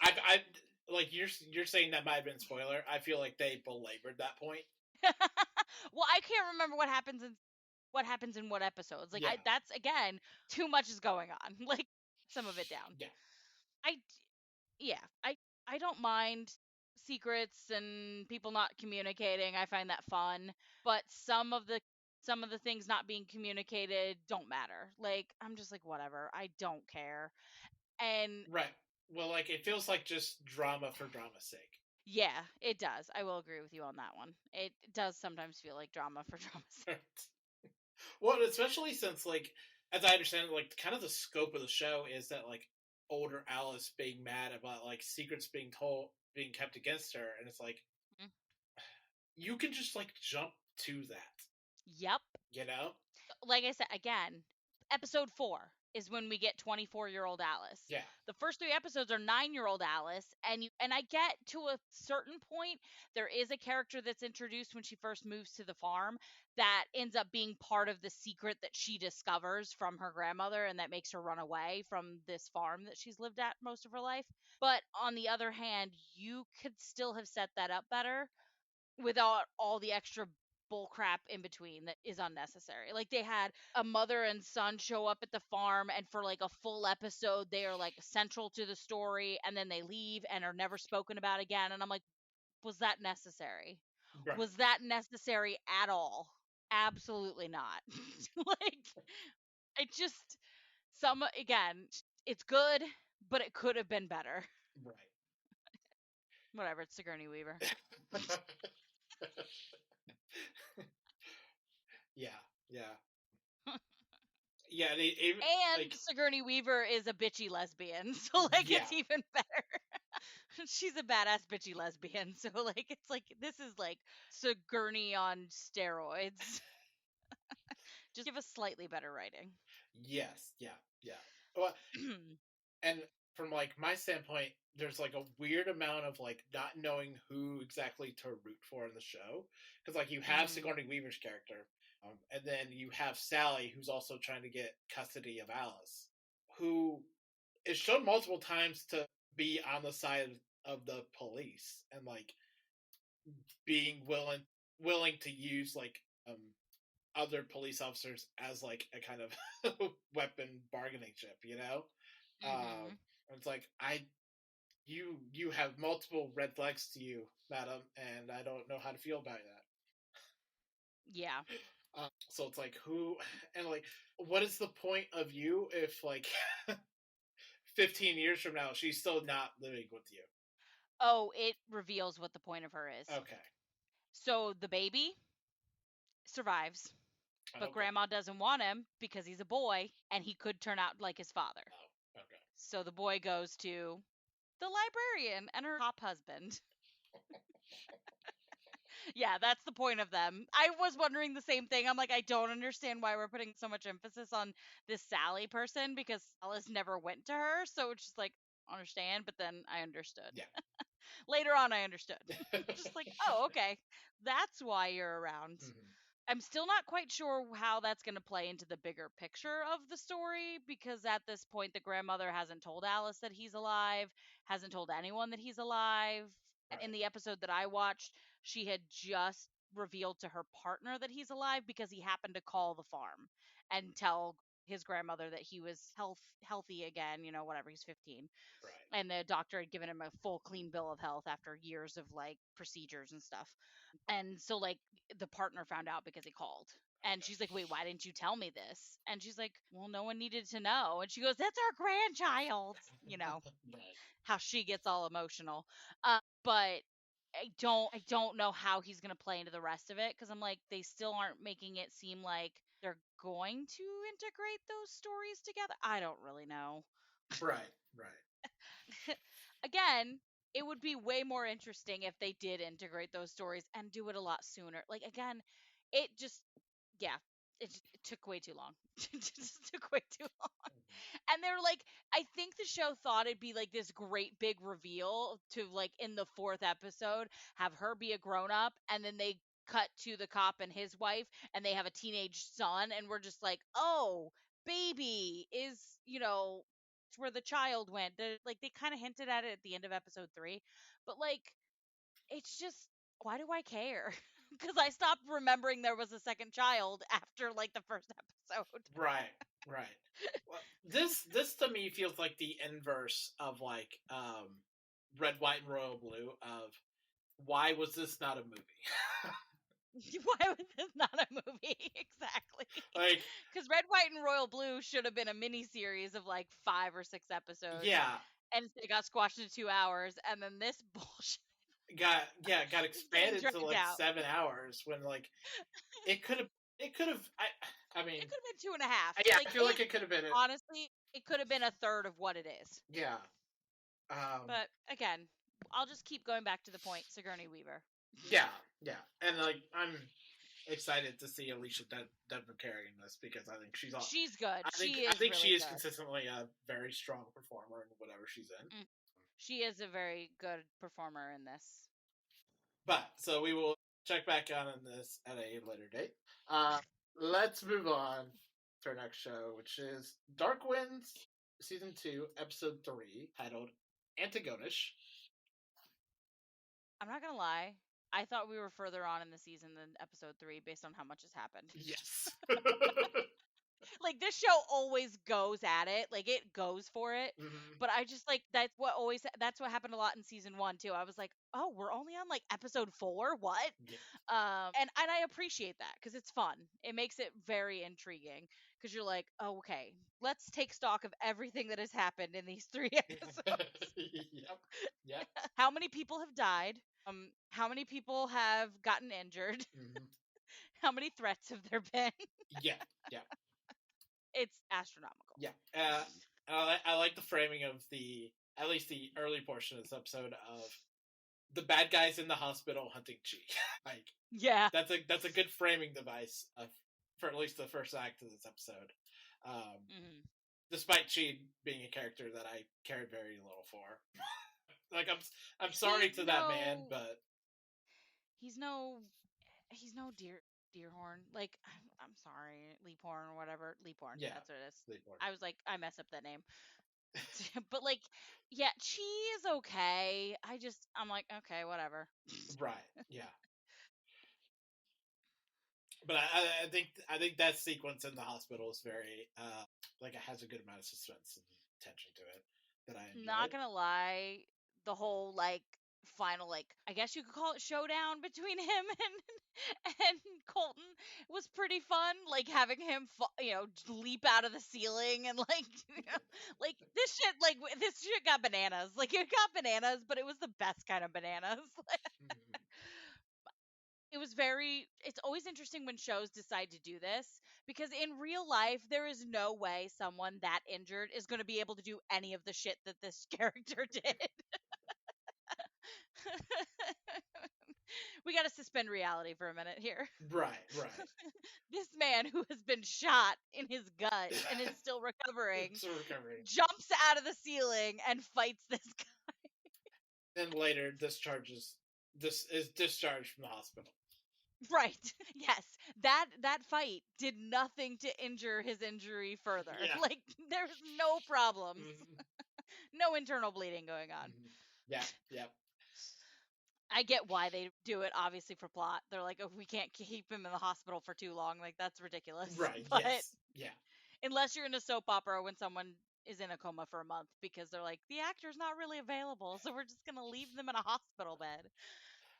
I like you're saying that might have been spoiler. I feel like they belabored that point. Well, I can't remember what happens in what episodes. Like, Yeah. that's again, too much is going on. Like, some of it down. Yeah. I don't mind secrets and people not communicating. I find that fun, but some of the things not being communicated don't matter. Like I'm just like whatever. I don't care. And Right. Well, like, it feels like just drama for drama's sake. yeah, it does. I will agree with you on that one. It does sometimes feel like drama for drama's sake. Well, especially since, like, as I understand it, like, kind of the scope of the show is that, like, older Alice being mad about, like, secrets being kept against her, and it's like, Mhm. you can just, like, jump to that, Yep. you know? Like I said, again, episode 4 is when we get 24-year-old Alice. Yeah. The first 3 episodes are 9-year-old Alice, and I get to a certain point, there is a character that's introduced when she first moves to the farm that ends up being part of the secret that she discovers from her grandmother, and that makes her run away from this farm that she's lived at most of her life. But on the other hand, you could still have set that up better without all the extra bullcrap in between that is unnecessary. Like they had a mother and son show up at the farm and for like a full episode they are like central to the story and then they leave and are never spoken about again and I'm like was that necessary? Right. Was that necessary at all? Absolutely not. Like it just some again, it's good, but it could have been better. Right. Whatever, it's Sigourney Weaver. Yeah. Yeah. Yeah, And like, Sigourney Weaver is a bitchy lesbian, so like yeah. it's even better. She's a badass bitchy lesbian, so like it's like this is like Sigourney on steroids. Just give us slightly better writing. Yes. Yeah. Yeah. Well, and from like my standpoint, there's like a weird amount of like not knowing who exactly to root for in the show because like you have Sigourney Weaver's character, and then you have Sally, who's also trying to get custody of Alice, who is shown multiple times to be on the side of the police and like being willing to use like other police officers as like a kind of weapon bargaining chip, you know. It's like you have multiple red flags to you, madam, and I don't know how to feel about that. Yeah. So it's like who and like what is the point of you if like 15 years from now she's still not living with you? Oh, it reveals what the point of her is. Okay. So the baby survives, but grandma doesn't want him because he's a boy and he could turn out like his father. Oh, okay. So the boy goes to the librarian and her top husband. Yeah, that's the point of them. I was wondering the same thing. I'm like, I don't understand why we're putting so much emphasis on this Sally person because Alice never went to her. So it's just like, understand, but then I understood. Yeah. Later on, I understood. Just like, oh, okay. That's why you're around. Mm-hmm. I'm still not quite sure how that's going to play into the bigger picture of the story because at this point, the grandmother hasn't told Alice that he's alive, hasn't told anyone that he's alive. And in the episode that I watched, she had just revealed to her partner that he's alive because he happened to call the farm and tell his grandmother that he was healthy again, whatever, he's 15. Right. And the doctor had given him a full clean bill of health after years of like procedures and stuff. And so like the partner found out because he called. And she's like, "Wait, why didn't you tell me this?" And she's like, "Well, no one needed to know." And she goes, "That's our grandchild." Right. How she gets all emotional. But I don't know how he's going to play into the rest of it because I'm like, they still aren't making it seem like they're going to integrate those stories together. I don't really know. Right. Right. Again, it would be way more interesting if they did integrate those stories and do it a lot sooner. Like again, it just yeah, it took way too long. It just took way too long. And they're like, I think the show thought it'd be like this great big reveal to like in the fourth episode have her be a grown up and then they cut to the cop and his wife and they have a teenage son and we're just like, "Oh, baby is, where the child went." Like they kind of hinted at it at the end of episode 3, but like it's just why do I care? Because I stopped remembering there was a second child after like the first episode. Right. Right. Well, this to me feels like the inverse of like Red, White, and Royal Blue of why was this not a movie? Why was this not a movie? Exactly. Like, because Red, White, and Royal Blue should have been a mini series of like 5 or 6 episodes. yeah, And it got squashed into 2 hours, and then this bullshit got getting expanded to dragged like out. 7 hours when like it could have I mean It could have been 2.5. yeah, I feel like it could have been Honestly, it could have been a third of what it is. yeah. But again, I'll just keep going back to the point. Sigourney Weaver. Yeah, and like I'm excited to see Alicia Denver carrying this because I think She's good. I think really she is good. consistently a very strong performer in whatever she's in. She is a very good performer in this. But so we will check back on this at a later date. Let's move on to our next show, which is Dark Winds Season 2, Episode 3, titled Antagonish. I'm not gonna lie. I thought we were further on in the season than episode 3 based on how much has happened. Yes. Like this show always goes at it, like it goes for it. But I just like that's what happened a lot in season 1 too. I was like, oh, we're only on like episode 4. What? Yeah. And I appreciate that because it's fun. It makes it very intriguing because you're like, oh, okay, let's take stock of everything that has happened in these 3 episodes. Yep. How many people have died? How many people have gotten injured? How many threats have there been? Yeah. It's astronomical. Yeah. I like the framing of at least the early portion of this episode of the bad guys in the hospital hunting Chi. Like, yeah, that's a good framing device for at least the first act of this episode. Despite Chi being a character that I cared very little for. Like I'm sorry to that man, but he's no Deerhorn. Like I'm sorry, Leaphorn or whatever. Leaphorn. Yeah, that's what it is. Leaphorn. I was like, I mess up that name. But like, yeah, Chi is okay. I'm like, okay, whatever. Right. Yeah. But I think that sequence in the hospital is very like it has a good amount of suspense and tension to it that I Not enjoyed. gonna lie, the whole final I guess you could call it showdown between him and Colton was pretty fun. Like having him leap out of the ceiling and like this shit got bananas. Like it got bananas, but it was the best kind of bananas. Mhm. It was very it's always interesting when shows decide to do this because in real life there is no way someone that injured is going to be able to do any of the shit that this character did. We got to suspend reality for a minute here. Right, right. This man who has been shot in his gut and is still recovering It's a recovery. jumps out of the ceiling and fights this guy. Then later, this is discharged from the hospital. Right. Yes. That fight did nothing to injure his injury further. Yeah. Like there's no problems. Mhm. No internal bleeding going on. Mhm. Yeah, yeah. I get why they do it, obviously for plot. They're like, oh, we can't keep him in the hospital for too long. Like that's ridiculous. Right. But Yes. Yeah. unless you're in a soap opera when someone is in a coma for a month because they're like, the actor's not really available, so we're just gonna leave them in a hospital bed.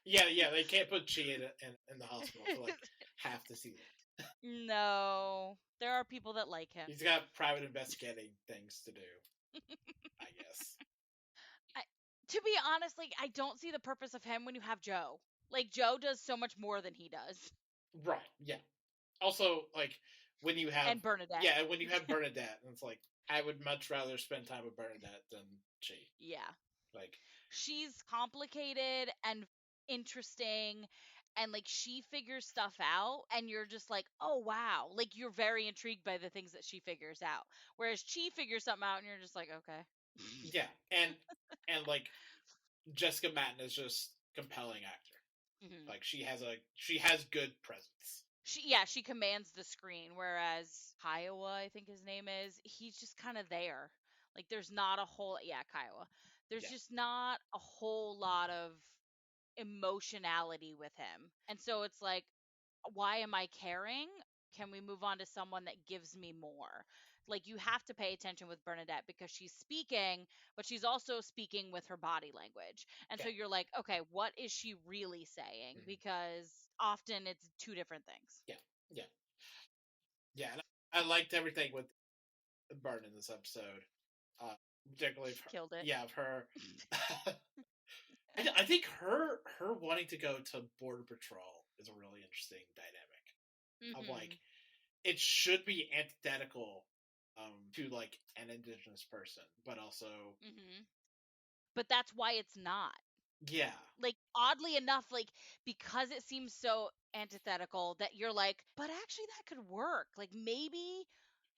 Yeah, yeah. They can't put Chi in the hospital for like half the season. No, there are people that like him. He's got private investigating things to do, I guess. I, to be honest, like I don't see the purpose of him when you have Joe. Like Joe does so much more than he does, Right. Yeah. Also, like when you and have Bernadette. yeah, when you have Bernadette, and it's like I would much rather spend time with Bernadette than Chi. Yeah, Like she's complicated and interesting, and like she figures stuff out, and you're just like, oh wow, like you're very intrigued by the things that she figures out. Whereas Chi figures something out, and you're just like, okay. yeah, and like Jessica Matten is just compelling actor. Hmm. Like she has good presence. She commands the screen, whereas Kiowa, I think his name is, he's just kind of there. Like there's not a whole yeah, Kiowa. There's Yeah. just not a whole lot of emotionality with him. And so it's like, why am I caring? Can we move on to someone that gives me more? Like you have to pay attention with Bernadette because she's speaking, but she's also speaking with her body language. And so Yeah. you're like, okay, what is she really saying? Mhm. Because often it's two different things. Yeah. Yeah. Yeah. And I liked everything with Bern in this episode. Particularly of She her. killed it. Yeah, of her. I think her wanting to go to Border Patrol is a really interesting dynamic. Of like, Hmm. it should be antithetical to like an indigenous person, but also Hmm. But that's why it's not. yeah, Like oddly enough, like because it seems so antithetical that you're like, but actually that could work. Like maybe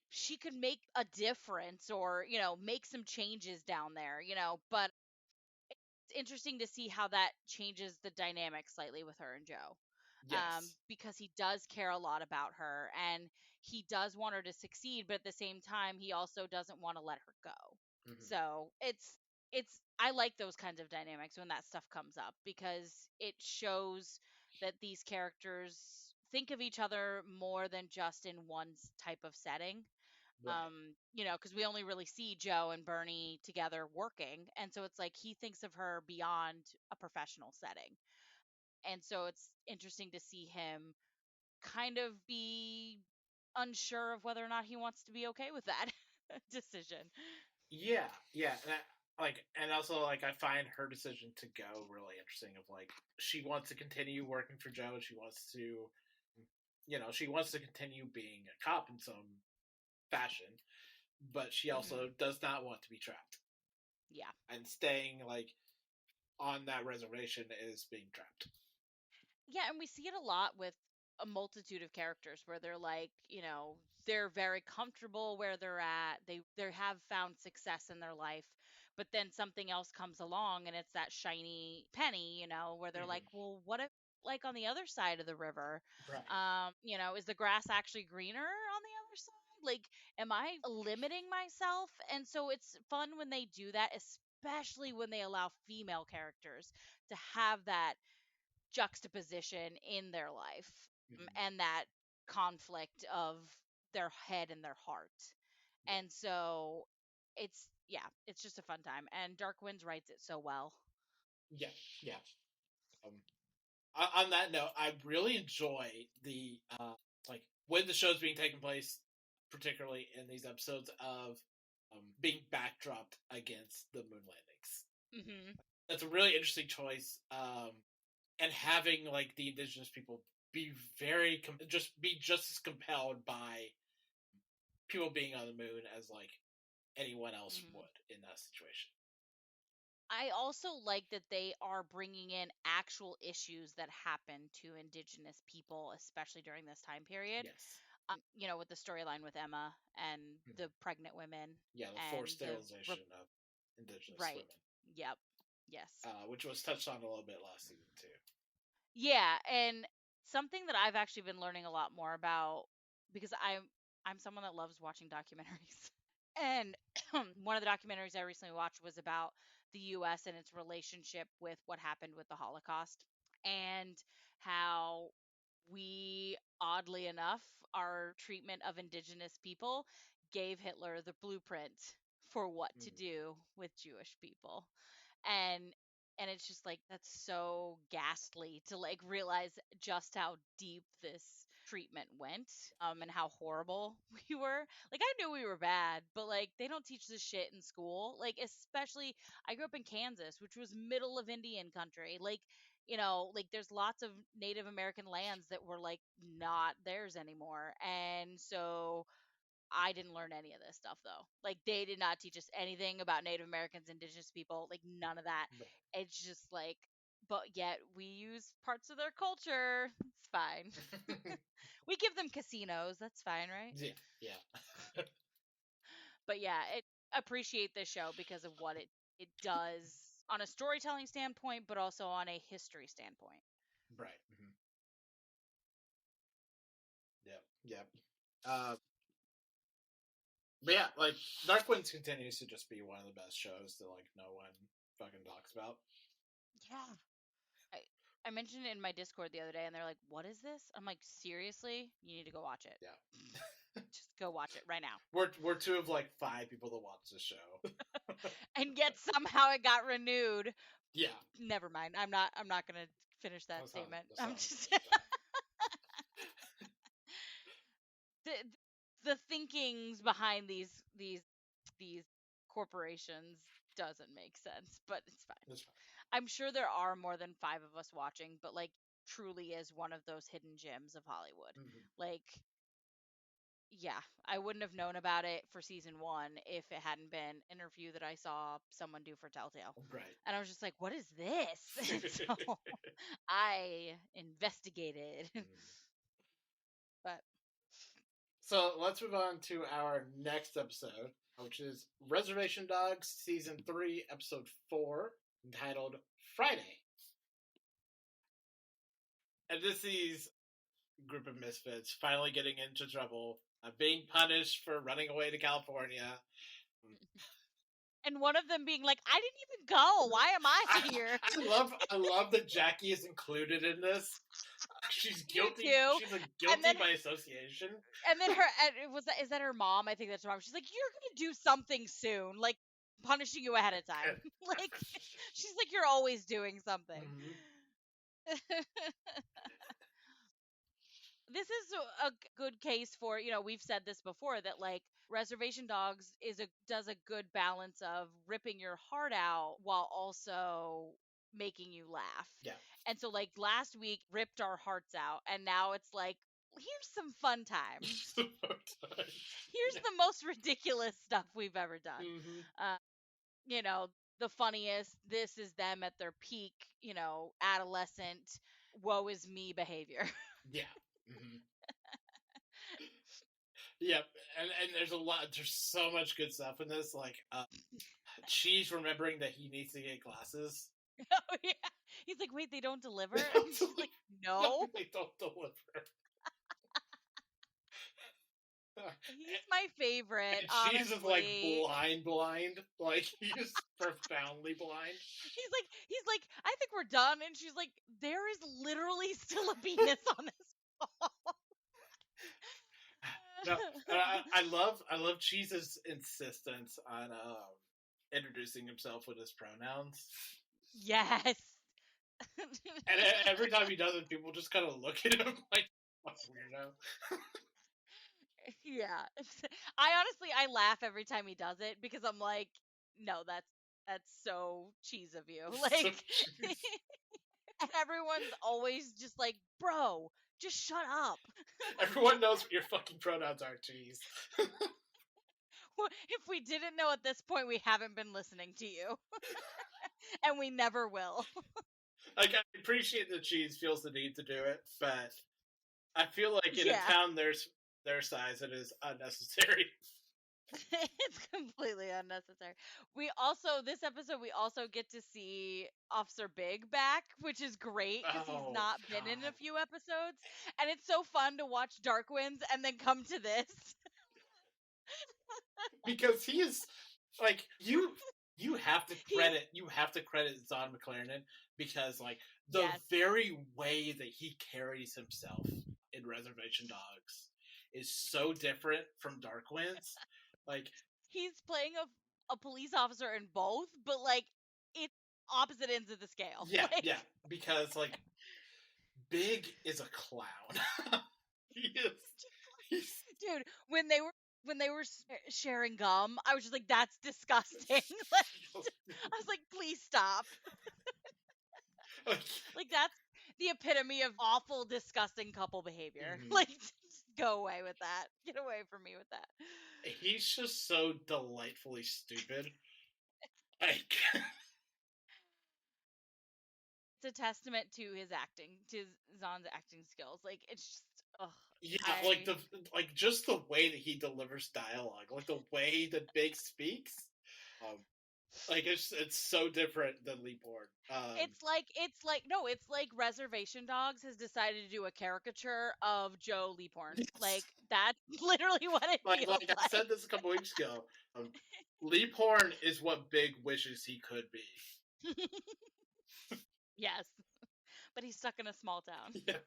she could make a difference or, make some changes down there, but it's interesting to see how that changes the dynamic slightly with her and Joe. yes, Because he does care a lot about her and he does want her to succeed, but at the same time, he also doesn't want to let her go. hmm So I like those kinds of dynamics when that stuff comes up because it shows that these characters think of each other more than just in one type of setting. right, Because we only really see Joe and Bernie together working, and so it's like he thinks of her beyond a professional setting, and so it's interesting to see him kind of be unsure of whether or not he wants to be okay with that decision. yeah, yeah, and also like I find her decision to go really interesting. Of like she wants to continue working for Joe, and she wants to, she wants to continue being a cop in some fashion, but she Hmm. also does not want to be trapped. Yeah. And staying like on that reservation is being trapped. Yeah, and we see it a lot with a multitude of characters where they're like, they're very comfortable where they're at. They have found success in their life, but then something else comes along and it's that shiny penny, where they're like, Hmm well, what if like on the other side of the river? Right. Is the grass actually greener on the other side? Like, am I limiting myself? And so it's fun when they do that, especially when they allow female characters to have that juxtaposition in their life. and that conflict of their head and their heart. And so it's just a fun time. And Dark Winds writes it so well. Yeah. On that note, I really enjoy the like when the show's being taken place, particularly in these episodes of being backdropped against the moon landings. That's a really interesting choice, and having like the indigenous people be just as compelled by people being on the moon as like anyone else would in that situation. I also like that they are bringing in actual issues that happen to indigenous people, especially during this time period. Yes. With the storyline with Emma and the pregnant women. Yeah, the and forced sterilization of indigenous women. Yep. Yes. Which was touched on a little bit last season too. Yeah, and something that I've actually been learning a lot more about, because I'm someone that loves watching documentaries. And one of the documentaries I recently watched was about the US and its relationship with what happened with the Holocaust, and how we, oddly enough, our treatment of indigenous people gave Hitler the blueprint for what to do with Jewish people. And it's just like, that's so ghastly to like realize just how deep this treatment went, and how horrible we were. Like, I knew we were bad, but like they don't teach this shit in school. Like, especially, I grew up in Kansas, which was middle of Indian country. Like, like there's lots of Native American lands that were like not theirs anymore. And so I didn't learn any of this stuff though. Like, they did not teach us anything about Native Americans, indigenous people, like none of that. Right. It's just like, but yet we use parts of their culture. It's fine. We give them casinos. That's fine, right? Yeah. But yeah, appreciate this show because of what it does on a storytelling standpoint, but also on a history standpoint. Right. Yep. But yeah, like Dark Winds continues to just be one of the best shows that like no one fucking talks about. Yeah. I mentioned it in my Discord the other day, and they're like, "What is this?" I'm like, "Seriously? You need to go watch it. Yeah. Just go watch it right now." We're two of like 5 people that watch the show. And yet somehow it got renewed. Yeah. Never mind. I'm not gonna finish that statement. I'm just the thinkings behind these corporations doesn't make sense, but it's fine. That's fine. I'm sure there are more than 5 of us watching, but like truly is one of those hidden gems of Hollywood. Like, yeah, I wouldn't have known about it for season 1 if it hadn't been an interview that I saw someone do for Telltale. Right. And I was just like, what is this? And so I investigated. But so let's move on to our next episode, which is Reservation Dogs Season 3, Episode 4, entitled Friday. And this is a group of misfits finally getting into trouble, being punished for running away to California. And one of them being like, I didn't even go. Why am I here? I love that Jackie is included in this. She's guilty. She's a guilty by association. And then is that her mom? I think that's her mom. She's like, you're going to do something soon. Like, punishing you ahead of time. Like, she's like, you're always doing something. This is a good case for, we've said this before, that like Reservation Dogs does a good balance of ripping your heart out while also making you laugh. Yeah. And so like last week ripped our hearts out, and now it's like, here's some fun times. Here's the most ridiculous stuff we've ever done. The funniest, this is them at their peak, adolescent, woe is me behavior. Yeah. Yeah, and there's so much good stuff in this. Like, Cheese remembering that he needs to get glasses. Oh yeah, he's like, wait, they don't deliver? She's like, no, they don't deliver. He's my favorite. Cheese is like blind. Like, he's profoundly blind. He's like, I think we're done, and she's like, there is literally still a penis on this. I love Cheese's insistence on introducing himself with his pronouns. Yes. And every time he does it, people just kind of look at him like, "What weirdo." Yeah. I laugh every time he does it because I'm like, no, that's so cheese of you. So Like cheese. and everyone's always just like, bro, just shut up. Everyone knows what your fucking pronouns are, Cheese. If we didn't know at this point, we haven't been listening to you. And we never will. Like, I appreciate that Cheese feels the need to do it, but I feel like in a Yeah. town their size, it is unnecessary. It's completely unnecessary. This episode we also get to see Officer Big back, which is great because he's not been in a few episodes, and it's so fun to watch Dark Winds and then come to this. Because he is like you have to credit Zon McLaren because like the Yes. very way that he carries himself in Reservation Dogs is so different from Dark Winds. Like He's playing a police officer in both, but like it's opposite ends of the scale. yeah, Like, yeah, because like Big is a clown. He is. He's dude, when they were sharing gum, I was just like, that's disgusting. Like, I was like, please stop. Like that's the epitome of awful, disgusting couple behavior. Mhm. Like, just go away with that. Get away from me with that. He's just so delightfully stupid. Like It's a testament to his acting, to Zahn's acting skills. Like, it's just, like just the way that he delivers dialogue, like the way that Big speaks. Like it's so different than Lee Born. it's like Reservation Dogs has decided to do a caricature of Joe Leaporn. Yes. Like that's literally what it feels like. I said this a couple weeks ago. Lee Porn is what Big wishes he could be. Yes, but he's stuck in a small town. Yeah.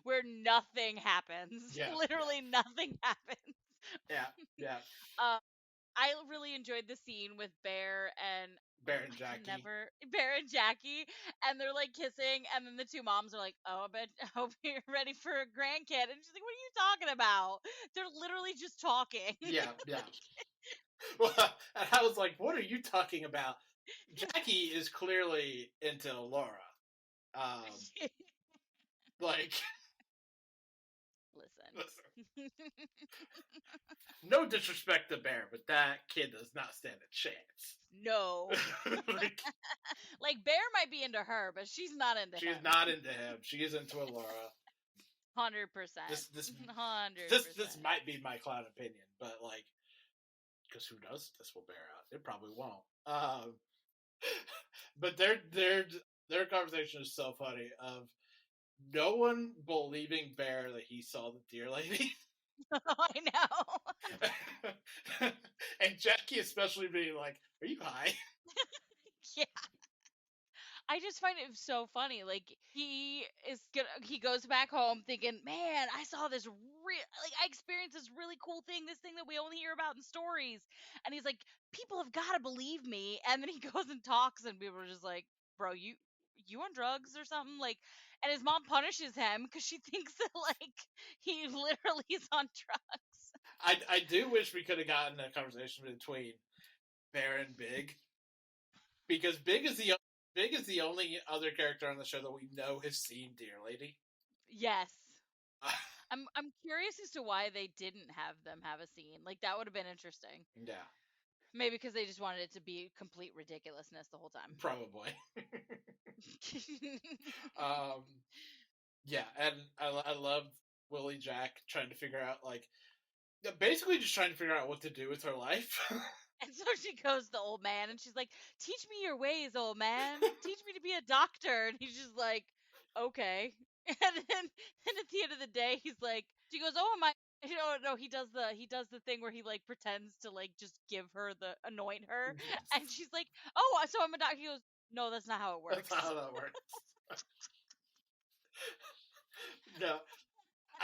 Where nothing happens. Yeah. Literally nothing happens. Yeah. I really enjoyed the scene with Bear and Jackie. Bear and Jackie, and they're like kissing, and then the two moms are like, "Oh, I hope you're ready for a grandkid," and she's like, "What are you talking about?" They're literally just talking. Yeah. Well, and I was like, "What are you talking about?" Jackie is clearly into Laura. Like, listen. No disrespect to Bear, but that kid does not stand a chance. No. Like Bear might be into her, but she's not into him. She's not into him. She is into Laura. 100%. 100%. This might be my clown opinion, but like, because who knows if this will bear out? It probably won't. But their conversation is so funny. Of no one believing Bear that he saw the deer lady. I know. And Jackie especially being like, "Are you high?" Yeah. I just find it so funny. Like he goes back home thinking, "Man, I saw this I experienced this really cool thing, this thing that we only hear about in stories." And he's like, "People have got to believe me." And then he goes and talks, and people are just like, "Bro, you on drugs or something?" Like, and his mom punishes him because she thinks that like he literally is on drugs. I do wish we could have gotten a conversation between Bear and Big, because Big is the only other character on the show that we know has seen Deer Lady. Yes. I'm curious as to why they didn't have them have a scene. Like that would have been interesting. Yeah. Maybe because they just wanted it to be complete ridiculousness the whole time. Probably. Yeah, and I love Willie Jack trying to figure out basically just trying to figure out what to do with her life. And so she goes to the old man, and she's like, "Teach me your ways, old man. Teach me to be a doctor." And he's just like, "Okay." And then at the end of the day, he's like, she goes, "Oh, am I?" No, he does the thing where he like pretends to like just anoint her, and she's like, "Oh, so I'm a doctor." He goes, "No, that's not how it works." That's not how that works. No,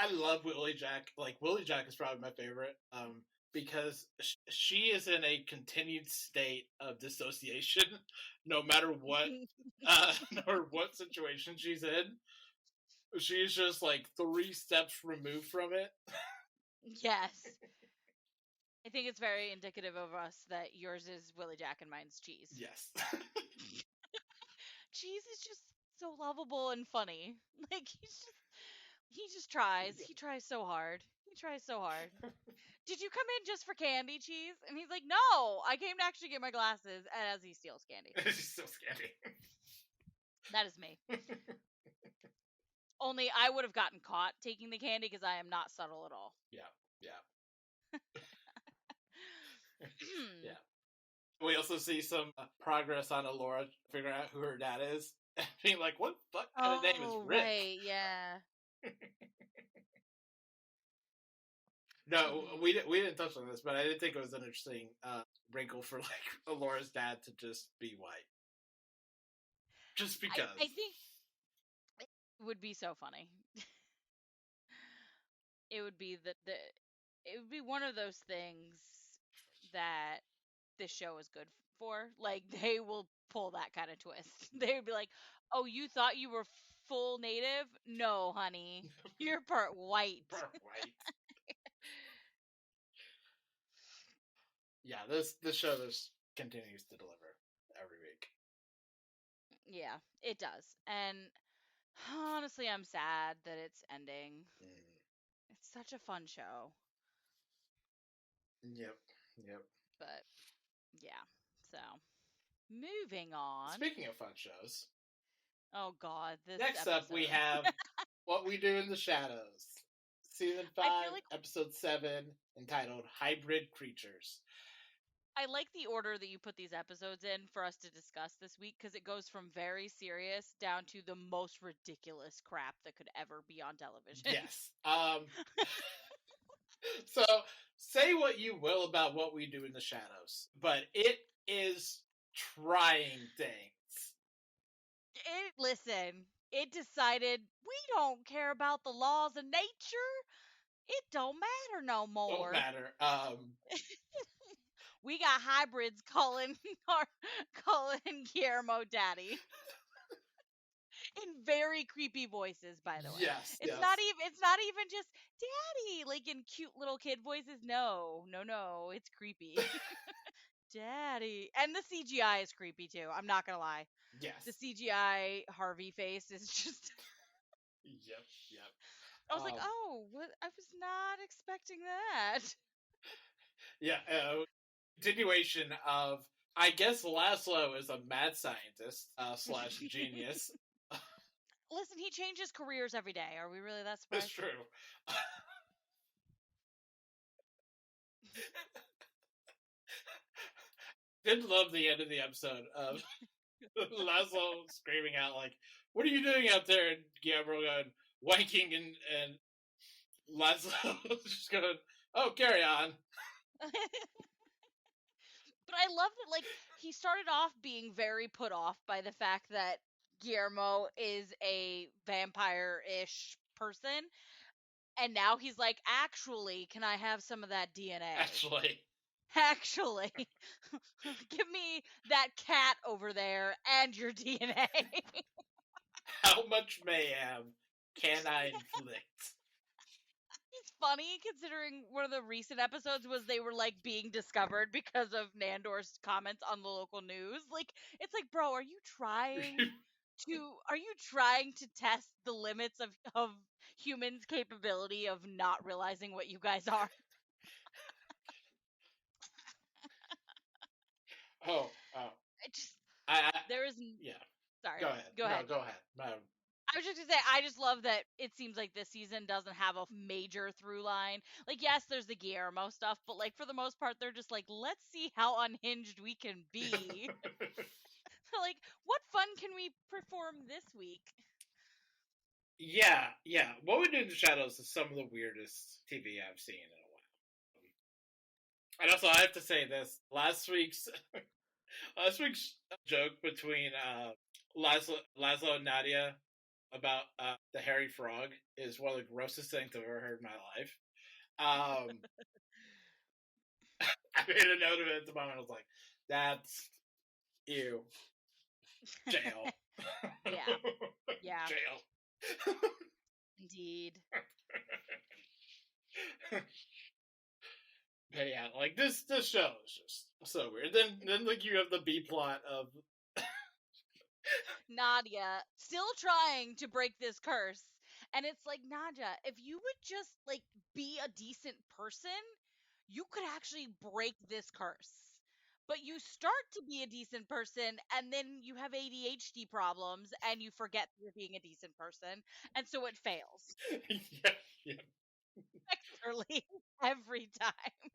I love Willie Jack. Like, Willie Jack is probably my favorite. Because she is in a continued state of dissociation, no matter what, or what situation she's in. She's just like 3 steps removed from it. Yes. I think it's very indicative of us that yours is Willie Jack and mine's Cheese. Yes. Cheese is just so lovable and funny. Like, he just tries. He tries so hard. He tries so hard. Did you come in just for candy, Cheese? And he's like, no, I came to actually get my glasses, as he steals candy. She's still candy. That is me. Only I would have gotten caught taking the candy because I am not subtle at all. Yeah. Yeah. We also see some progress on Alora figuring out who her dad is. Being like, what the fuck kind of name is Rick? Right, yeah. No, we didn't touch on this, but I did think it was an interesting wrinkle for like Alora's dad to just be white. Just because. I think it would be so funny. It would be it would be one of those things that this show is good for. Like, they will pull that kind of twist. They would be like, "Oh, you thought you were full native? No, honey, you're part white." Part white. Yeah, this show just continues to deliver every week. Yeah, it does. And honestly, I'm sad that it's ending. It's such a fun show. Yep. But yeah, so moving on. Speaking of fun shows. Oh God, this next episode. up we have What We Do in the Shadows. Season 5, episode 7, entitled Hybrid Creatures. I like the order that you put these episodes in for us to discuss this week, because it goes from very serious down to the most ridiculous crap that could ever be on television. Yes. So, say what you will about What We Do in the Shadows, but it is trying things. Listen, it decided we don't care about the laws of nature. It don't matter no more. Don't matter. We got hybrids calling Guillermo daddy. In very creepy voices, by the way. Yes. It's not even just daddy, like in cute little kid voices. No, it's creepy. Daddy. And the CGI is creepy too. I'm not gonna lie. Yes. The CGI Harvey face is just Yep. I was like, oh, what? I was not expecting that. Yeah, continuation of, I guess Laszlo is a mad scientist slash genius. Listen, he changes careers every day. Are we really that surprised? It's true. Did love the end of the episode of Laszlo screaming out like, "What are you doing out there?" And Gabriel going wanking, and Laszlo just going, "Oh, carry on." But I love that, like, he started off being very put off by the fact that Guillermo is a vampire-ish person, and now he's like, actually, can I have some of that DNA? Actually, give me that cat over there and your DNA. How much mayhem can I inflict? It's funny considering one of the recent episodes was they were like being discovered because of Nandor's comments on the local news. Like, it's like, bro, are you trying to test the limits of humans' capability of not realizing what you guys are? There is. Yeah. Sorry. Go ahead. Go ahead. No, go ahead. No. I was just gonna say, I just love that it seems like this season doesn't have a major through line. Like, yes, there's the Guillermo stuff, but like for the most part, they're just like, let's see how unhinged we can be. Like, what fun can we perform this week? Yeah. What We Do in the Shadows is some of the weirdest TV I've seen in a while. And also, I have to say this: last week's joke between Laszlo and Nadia about the hairy frog is one of the grossest things I've ever heard in my life. I made a note of it at the moment. I was like, "That's ew, jail, Yeah. Yeah. jail." Indeed. But yeah, like this show is just so weird. Then like you have the B plot of Nadia still trying to break this curse. And it's like, Nadia, if you would just like be a decent person, you could actually break this curse. But you start to be a decent person and then you have ADHD problems and you forget you're being a decent person. And so it fails. yeah, yeah. Literally every time.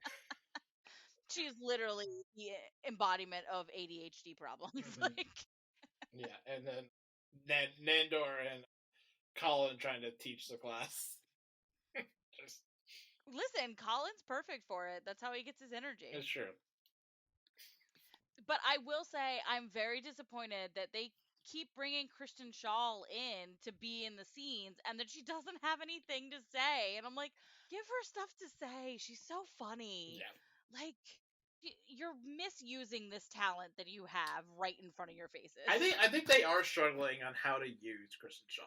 She's literally the embodiment of ADHD problems. Mhm. Like, Yeah, and then Nandor and Colin trying to teach the class. Just listen, Colin's perfect for it. That's how he gets his energy. it's true. But I will say I'm very disappointed that they keep bringing Kristen Shaw in to be in the scenes and that she doesn't have anything to say. And I'm like, give her stuff to say. She's so funny. Yeah. Like, you're misusing this talent that you have right in front of your faces. I think they are struggling on how to use Kristen Shaw.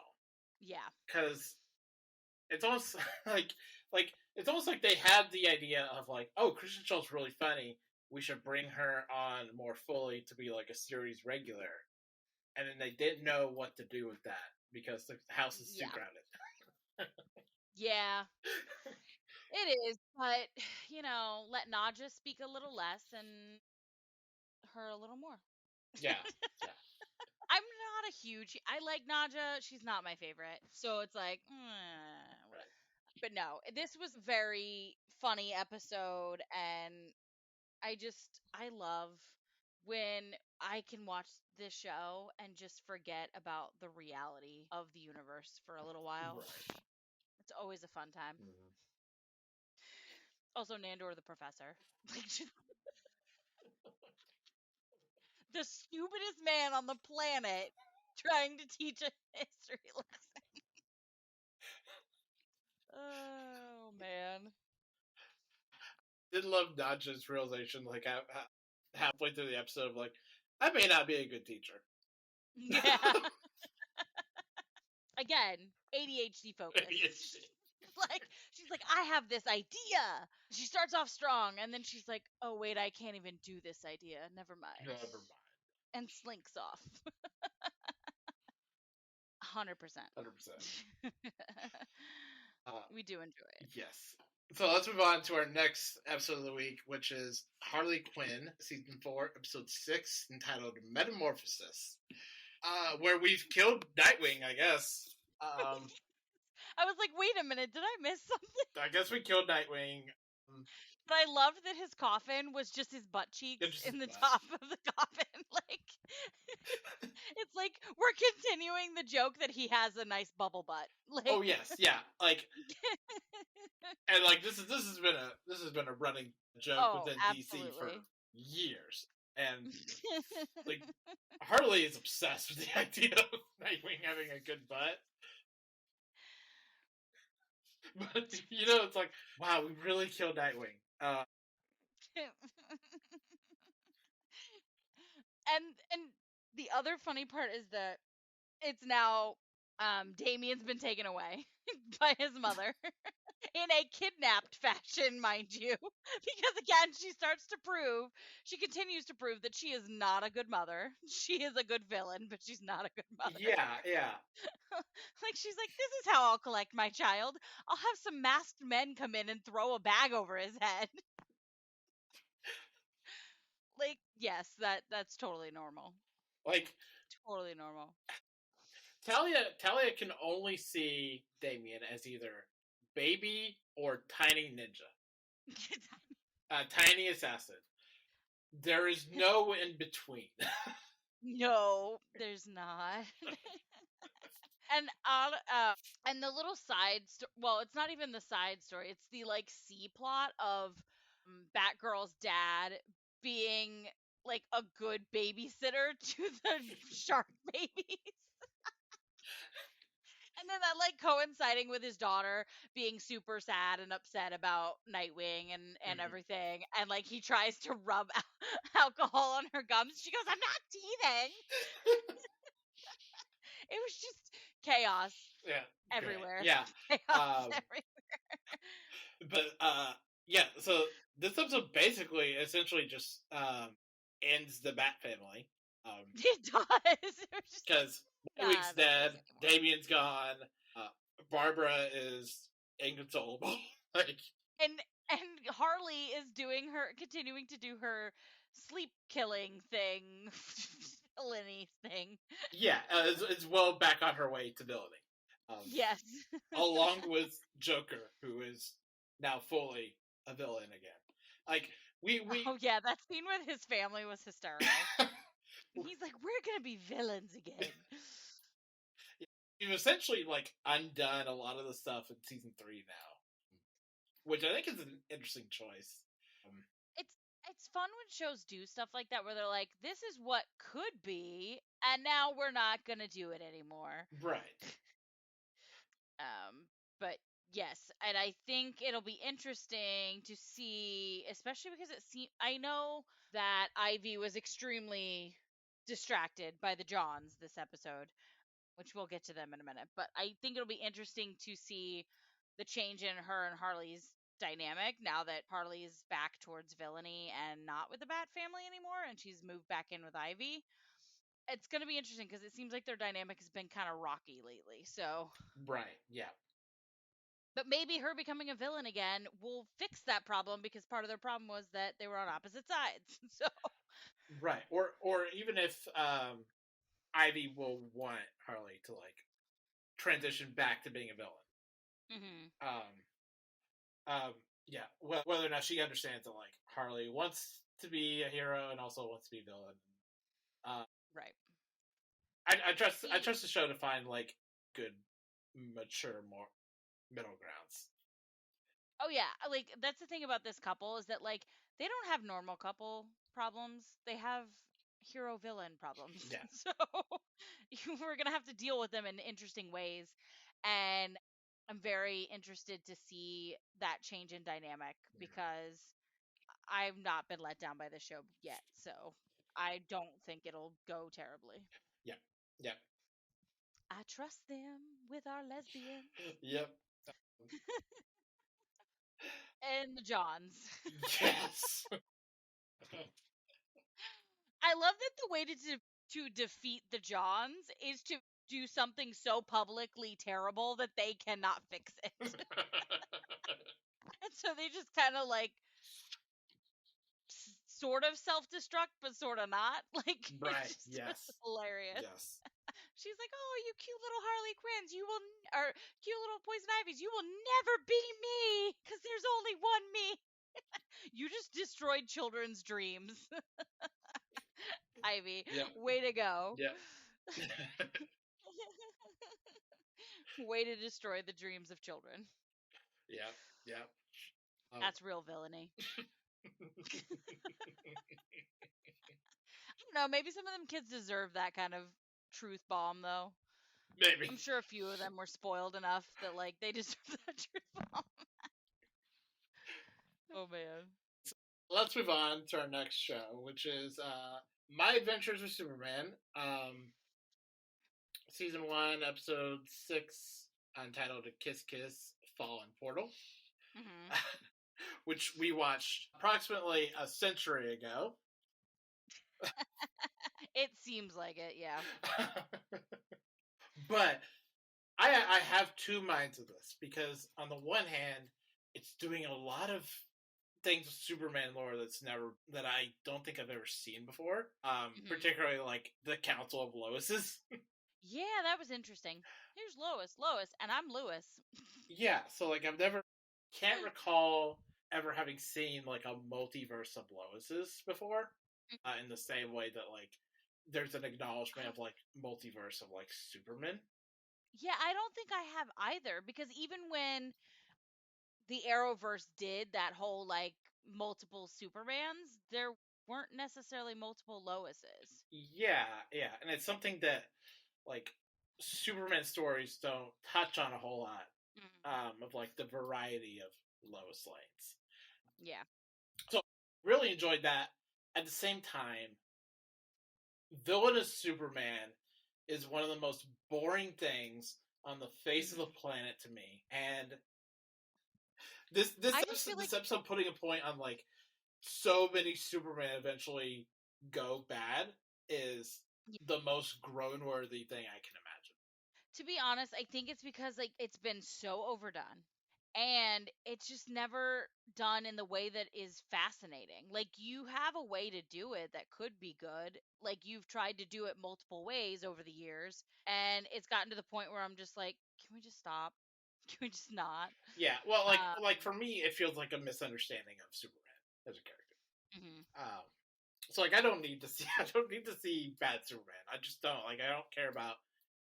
Yeah. Because it's almost like it's almost like they had the idea of like, oh, Kristen Shaw's really funny. We should bring her on more fully to be like a series regular. And then they didn't know what to do with that because the house is too crowded. Yeah. It is, but let Naja speak a little less and her a little more. Yeah. Yeah. I'm not a huge. I like Naja. She's not my favorite, so it's like, whatever. But no, this was a very funny episode, and I love when I can watch this show and just forget about the reality of the universe for a little while. Right. It's always a fun time. Mm-hmm. Also, Nandor the professor. Like, the stupidest man on the planet trying to teach a history lesson. Oh man. Did love Naja's realization like halfway through the episode of like, I may not be a good teacher. Yeah. Again, ADHD focus. Like, she's like, I have this idea. She starts off strong, and then she's like, oh wait, I can't even do this idea. Never mind. Never mind. And slinks off. 100%. 100%. We do enjoy it. Yes. So let's move on to our next episode of the week, which is Harley Quinn, season 4, episode 6, entitled Metamorphosis, where we've killed Nightwing, I guess. I was like, wait a minute, did I miss something? I guess we killed Nightwing. But I loved that his coffin was just his butt cheeks in the top of the coffin. Like, it's like we're continuing the joke that he has a nice bubble butt. Like, oh yes, yeah, like, and like this has been a running joke within absolutely. DC for years, and like Harley is obsessed with the idea of Nightwing having a good butt. But it's like, wow, we really killed Nightwing. And the other funny part is that it's now Damien's been taken away by his mother in a kidnapped fashion, mind you, because again she continues to prove that she is not a good mother. She is a good villain, but she's not a good mother. Yeah. Like, she's like, this is how I'll collect my child. I'll have some masked men come in and throw a bag over his head. Like, yes, that's totally normal. Like, totally normal. Talia can only see Damien as either baby or tiny ninja. Tiny assassin. There is no in between. No, there's not. And the little well, it's not even the side story. It's the like C plot of Batgirl's dad being like a good babysitter to the shark babies. And then that like coinciding with his daughter being super sad and upset about Nightwing and everything, and like he tries to rub alcohol on her gums. She goes, "I'm not teething." It was just chaos everywhere. Yeah. Chaos everywhere. But yeah, so this episode basically essentially just ends the Bat family. It does. Because Nightwing's dead, Damian's gone, Barbara is inconsolable. Like, and Harley is continuing to do her sleep killing thing, villainy thing. Yeah, it's well back on her way to villainy. Yes. Along with Joker, who is now fully a villain again. Like we Oh yeah, that scene with his family was hysterical. He's like, "We're gonna be villains again." We've essentially like undone a lot of the stuff in season 3 now, which I think is an interesting choice. It's fun when shows do stuff like that where they're like, "This is what could be, and now we're not gonna do it anymore." Right. But yes, and I think it'll be interesting to see, especially because I know that Ivy was extremely distracted by the Johns this episode, which we'll get to them in a minute. But I think it'll be interesting to see the change in her and Harley's dynamic now that Harley is back towards villainy and not with the Bat family anymore, and she's moved back in with Ivy. It's going to be interesting because it seems like their dynamic has been kind of rocky lately. So Right. Yeah. but maybe her becoming a villain again will fix that problem because part of their problem was that they were on opposite sides. So right, or even if Ivy will want Harley to like transition back to being a villain. Yeah. Well, whether or not she understands that like Harley wants to be a hero and also wants to be a villain. Right. I trust the show to find like good, mature, more middle grounds. Oh yeah, like that's the thing about this couple is that like they don't have normal couple problems. They have hero villain problems. Yeah. So we're going to have to deal with them in interesting ways, and I'm very interested to see that change in dynamic because I've not been let down by the show yet. So I don't think it'll go terribly. Yeah. Yeah. I trust them with our lesbians. Yep. And the Johns. Yes. I love that the way to defeat the Johns is to do something so publicly terrible that they cannot fix it. And so they just kind of like sort of self-destruct but sort of not. Like right. it's just Yes. hilarious. Yes. She's like, "Oh, you cute little Harley Quinns, you will or cute little Poison Ivies, you will never be me cuz there's only one me." You just destroyed children's dreams. Ivy, yep. Way to go. Yep. Way to destroy the dreams of children. Yep. Yep. That's real villainy. I don't know, maybe some of them kids deserve that kind of truth bomb though. Maybe. I'm sure a few of them were spoiled enough that like they deserve that truth bomb. Oh man. Let's move on to our next show, which is My Adventures with Superman. Season 1, episode 6, entitled Kiss Kiss Fallen Portal. Which we watched approximately a century ago. It seems like it, yeah. But I have two minds of this because on the one hand, it's doing a lot of things with Superman lore that I don't think I've ever seen before. Particularly like the Council of Loises. Yeah, that was interesting. Here's Lois, and I'm Lewis. Yeah, so like can't recall ever having seen like a multiverse of Loises before. In the same way that like there's an acknowledgement of like multiverse of like Superman. Yeah, I don't think I have either because even when the Arrowverse did that whole like multiple Supermans, there weren't necessarily multiple Loises. Yeah, and it's something that like Superman stories don't touch on a whole lot Mhm. of like the variety of Lois Lanes. Yeah. So really enjoyed that. At the same time, villainous Superman is one of the most boring things on the face of the Mhm. planet to me. And this this I just episode, feel like this episode putting a point on like so many Superman eventually go bad is yeah. the most groan worthy thing I can imagine. To be honest, I think it's because like it's been so overdone. And it's just never done in the way that is fascinating. Like you have a way to do it that could be good. Like you've tried to do it multiple ways over the years, and it's gotten to the point where I'm just like, can we just stop? Can we just not? Yeah, well, Um, like for me, it feels like a misunderstanding of Superman as a character. mhm. So like I don't need to see I don't need to see bad Superman. I just don't like I don't care about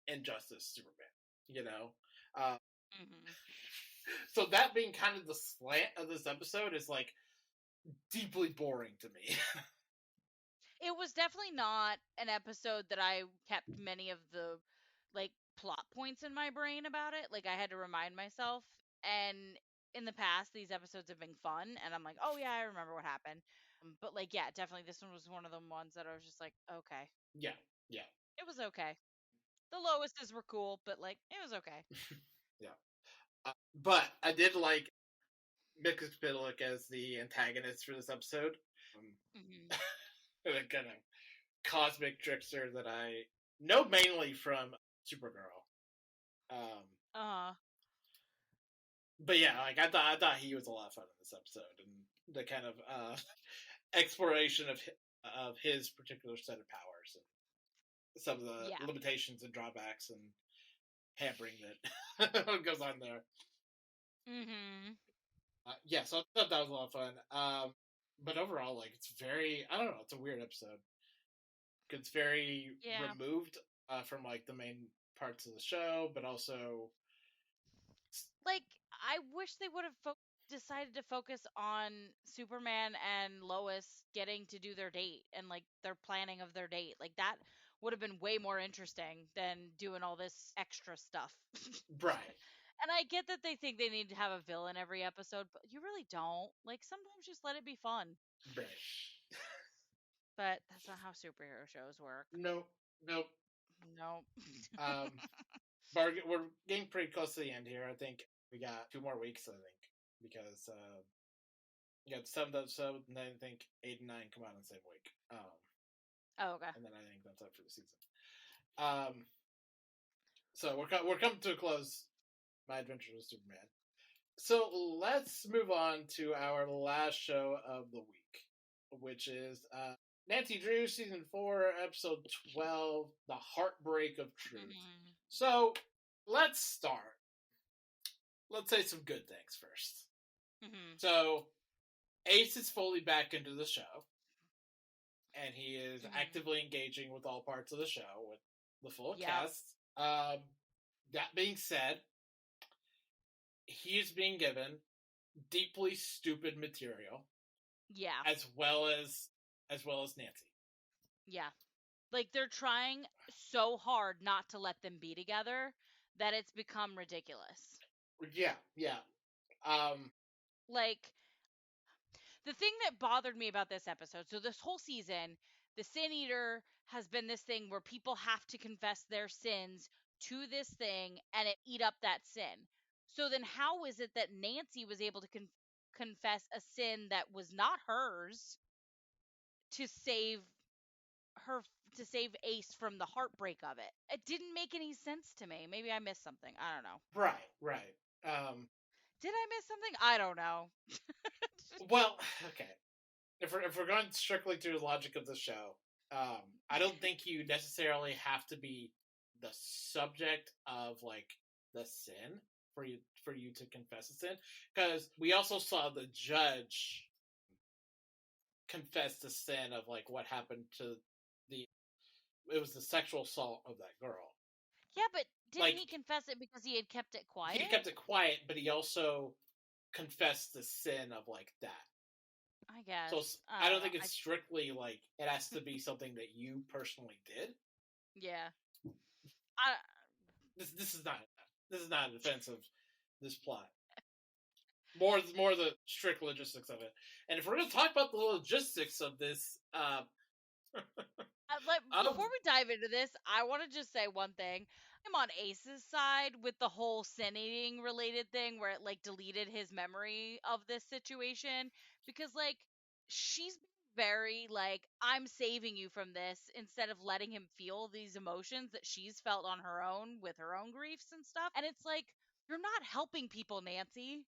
injustice Superman. You know. Uh, Mhm. so that being kind of the slant of this episode is like deeply boring to me. It was definitely not an episode that I kept many of the like plot points in my brain about it. Like I had to remind myself. And in the past, these episodes have been fun, and I'm like, oh yeah, I remember what happened. But like, yeah, definitely this one was one of the ones that I was just like, okay, Yeah, yeah, it was okay. The Loises were cool, but like, it was okay. yeah. But I did like Mick Spitalik as the antagonist for this episode. Hmm. The kind of cosmic trickster that I know mainly from Supergirl. Um, Uh, but yeah, like I thought he was a lot of fun in this episode, and the kind of exploration of his particular set of powers and some of the yeah. limitations and drawbacks and hampering that goes on there. Hmm. Yeah, so I thought that was a lot of fun. But overall, like it's very I don't know, it's a weird episode. It's very Yeah. removed from like the main parts of the show, but also Like I wish they would have decided to focus on Superman and Lois getting to do their date and like their planning of their date. Like that would have been way more interesting than doing all this extra stuff. right, And I get that they think they need to have a villain every episode, but you really don't. Like sometimes just let it be fun. right. But that's not how superhero shows work. Nope, nope. No. Um, but we're getting pretty close to the end here. I think we got 2 more weeks. I think because you got the 7th episode, and then I think 8 and 9 come out in the same week. Oh, okay. And then I think that's it for the season. Um, so we're coming to a close. My Adventures with Superman. So let's move on to our last show of the week, which is Nancy Drew season 4, episode 12, The Heartbreak of Truth. Mhm. So let's start. Let's say some good things first. Mhm. So Ace is fully back into the show, and he is Mhm. actively engaging with all parts of the show with the full Yep. cast. That being said, he is being given deeply stupid material Yeah. as well as Nancy. Yeah. Like they're trying so hard not to let them be together that it's become ridiculous. Yeah, yeah. Um, Like the thing that bothered me about this episode, so this whole season, the Sin Eater has been this thing where people have to confess their sins to this thing and it eat up that sin. So then how is it that Nancy was able to confess a sin that was not hers to save her to save Ace from the heartbreak of it? It didn't make any sense to me. Maybe I missed something. I don't know. right, right. Um, Did I miss something? I don't know. well, okay. If we're going strictly through the logic of the show, I don't think you necessarily have to be the subject of like the sin for you to confess a sin, because we also saw the judge confess the sin of like what happened to the it was the sexual assault of that girl. Yeah, but didn't Like he confess it because he had kept it he quiet? kept it quiet, but he also confessed the sin of like that. I So guess. I I don't don't know. think it's strictly like it has to be something that you personally did. Yeah. I this is not a defense of this plot. More the strict logistics of it. And if we're going to talk about the logistics of this, Before we dive into this, I want to just say one thing. I'm on Ace's side with the whole sin eating related thing where it like deleted his memory of this situation because like she's very like I'm saving you from this instead of letting him feel these emotions that she's felt on her own with her own griefs and stuff. And it's like you're not helping people, Nancy.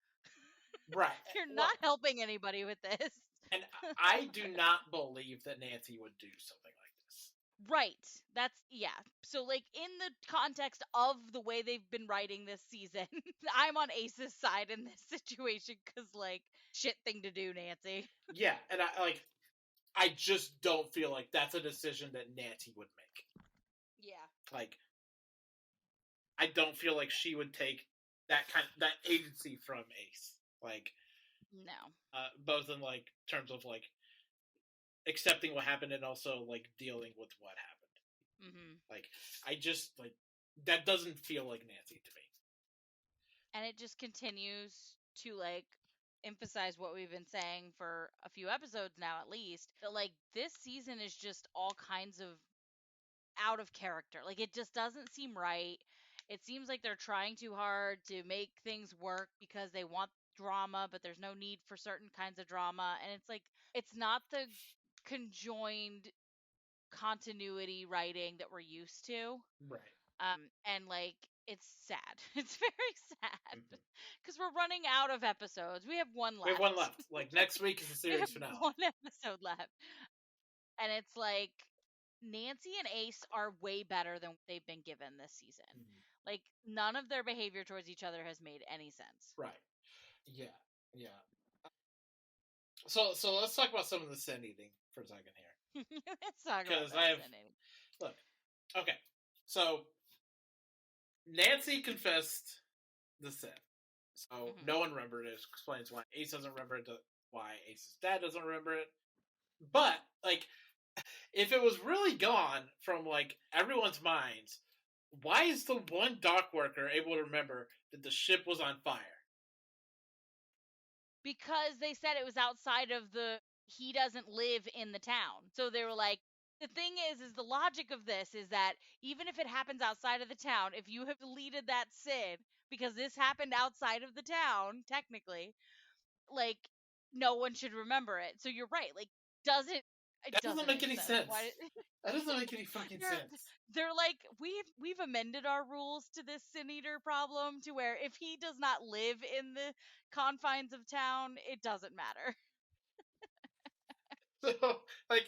right? You're not helping anybody with this. And I do not believe that Nancy would do something like this. Right. That's yeah. So like in the context of the way they've been writing this season, I'm on Ace's side in this situation cuz like shit thing to do, Nancy. Yeah, and I just don't feel like that's a decision that Nancy would make. Yeah. Like I don't feel like she would take that agency from Ace. Like no. Both in like terms of like accepting what happened and also like dealing with what happened. Mm-hmm. Like I just like that doesn't feel like Nancy to me. And it just continues to like emphasize what we've been saying for a few episodes now at least. That like this season is just all kinds of out of character. Like it just doesn't seem right. It seems like they're trying too hard to make things work because they want drama, but there's no need for certain kinds of drama. And it's like it's not the conjoined continuity writing that we're used to. Right. And like it's sad. It's very sad because we're running out of episodes. We have one left. We have one left. Like next week is the series finale. One episode left, and it's like Nancy and Ace are way better than they've been given this season. Like none of their behavior towards each other has made any sense. Right. Yeah. Yeah. So let's talk about some of the sin eating for a second here. Let's talk about sin eating. Look. Okay. So Nancy confessed the sin. So no one remembered it. Explains why Ace doesn't remember it. Why Ace's dad doesn't remember it. But like, if it was really gone from like everyone's minds, why is the one dock worker able to remember that the ship was on fire? Because they said it was outside of he doesn't live in the town. So they were like, the thing is the logic of this is that even if it happens outside of the town, if you have deleted that sin, because this happened outside of the town, technically, like, no one should remember it. So you're right. Like, that doesn't make any sense. That doesn't make any fucking sense. They're like, we've amended our rules to this sin eater problem to where if he does not live in the confines of town, it doesn't matter. So, like,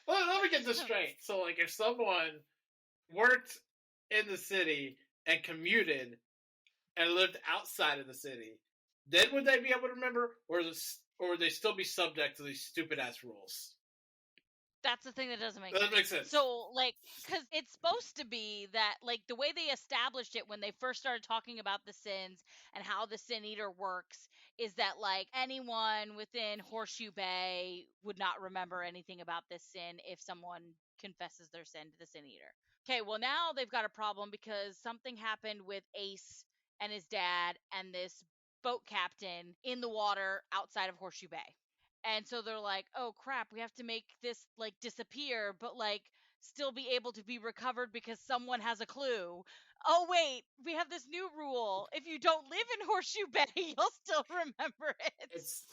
let me get this straight. So, like, if someone worked in the city and commuted and lived outside of the city, then would they be able to remember, or would they still be subject to these stupid ass rules? That's the thing that doesn't make sense. That makes sense. So, like, because it's supposed to be that, like, the way they established it when they first started talking about the sins and how the sin eater works is that, like, anyone within Horseshoe Bay would not remember anything about this sin if someone confesses their sin to the sin eater. Okay, well, now they've got a problem because something happened with Ace and his dad and this boat captain in the water outside of Horseshoe Bay. And so they're like, oh crap, we have to make this like disappear, but like still be able to be recovered because someone has a clue. Oh wait, we have this new rule. If you don't live in Horseshoe Bay, you'll still remember it. This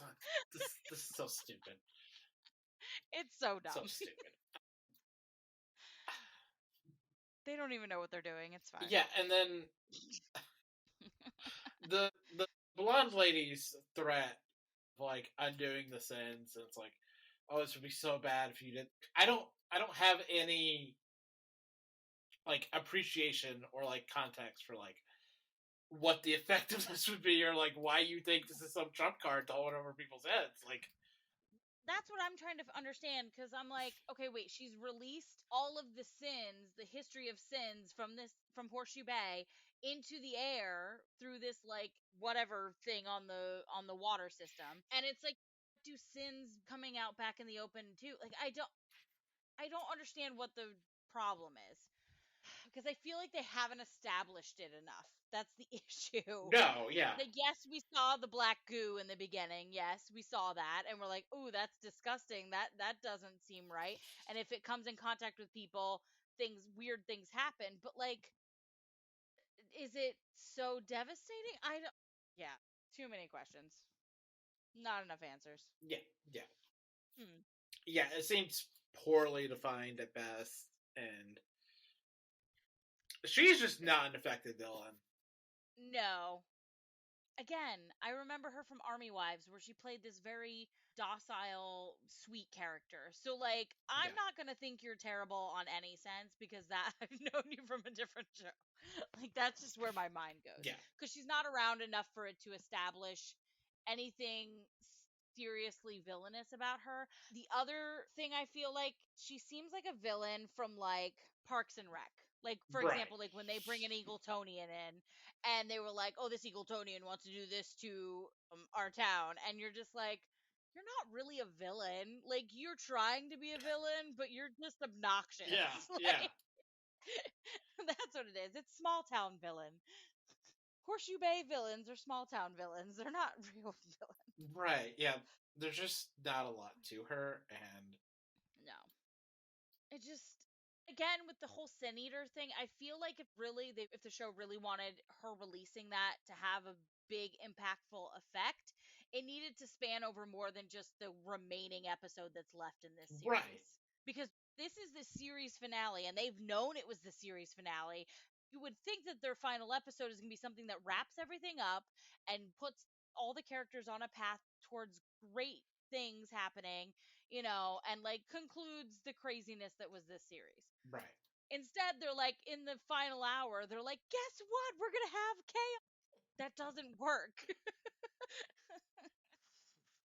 is so stupid. It's so dumb. So stupid. They don't even know what they're doing. It's fine. Yeah, and then the blonde lady's threat of like undoing the sins, and it's like, oh, this would be so bad if you did. I don't have any like appreciation or like context for like what the effect of this would be, or like why you think this is some trump card to hold over people's heads. Like, that's what I'm trying to understand, because I'm like, okay, wait, she's released all of the sins, the history of sins from Horseshoe Bay into the air through this like whatever thing on the water system, and it's like, do sins coming out back in the open too? Like, I don't understand what the problem is. Because I feel like they haven't established it enough. That's the issue. No, yeah. Like, yes, we saw the black goo in the beginning. Yes, we saw that, and we're like, "Ooh, that's disgusting. That doesn't seem right." And if it comes in contact with people, weird things happen. But like, is it so devastating? I don't. Yeah, too many questions. Not enough answers. Yeah, yeah. Hmm. Yeah, it seems poorly defined at best, and she's just not an effective villain. No. Again, I remember her from Army Wives, where she played this very docile, sweet character. So, like, I'm Yeah. not gonna think you're terrible on any sense because that I've known you from a different show. Like, that's just where my mind goes. Yeah. Because she's not around enough for it to establish anything seriously villainous about her. The other thing I feel like she seems like a villain from like Parks and Rec. Like, for Right. example, like when they bring an Eagletonian in and they were like, "Oh, this Eagletonian wants to do this to our town," and you're just like, "You're not really a villain. Like, you're trying to be a villain, but you're just obnoxious." Yeah, Like, yeah. that's what it is. It's small town villain. Horseshoe Bay villains are small town villains. They're not real villains. Right, yeah. There's just not a lot to her, and No. It just, again, with the whole Sin Eater thing, I feel like if the show really wanted her releasing that to have a big impactful effect, it needed to span over more than just the remaining episode that's left in this right. series. Because this is the series finale, and they've known it was the series finale. You would think that their final episode is going to be something that wraps everything up and puts all the characters on a path towards great things happening, and like concludes the craziness that was this series. Right. Instead, they're like in the final hour, they're like, "Guess what? We're going to have chaos." That doesn't work.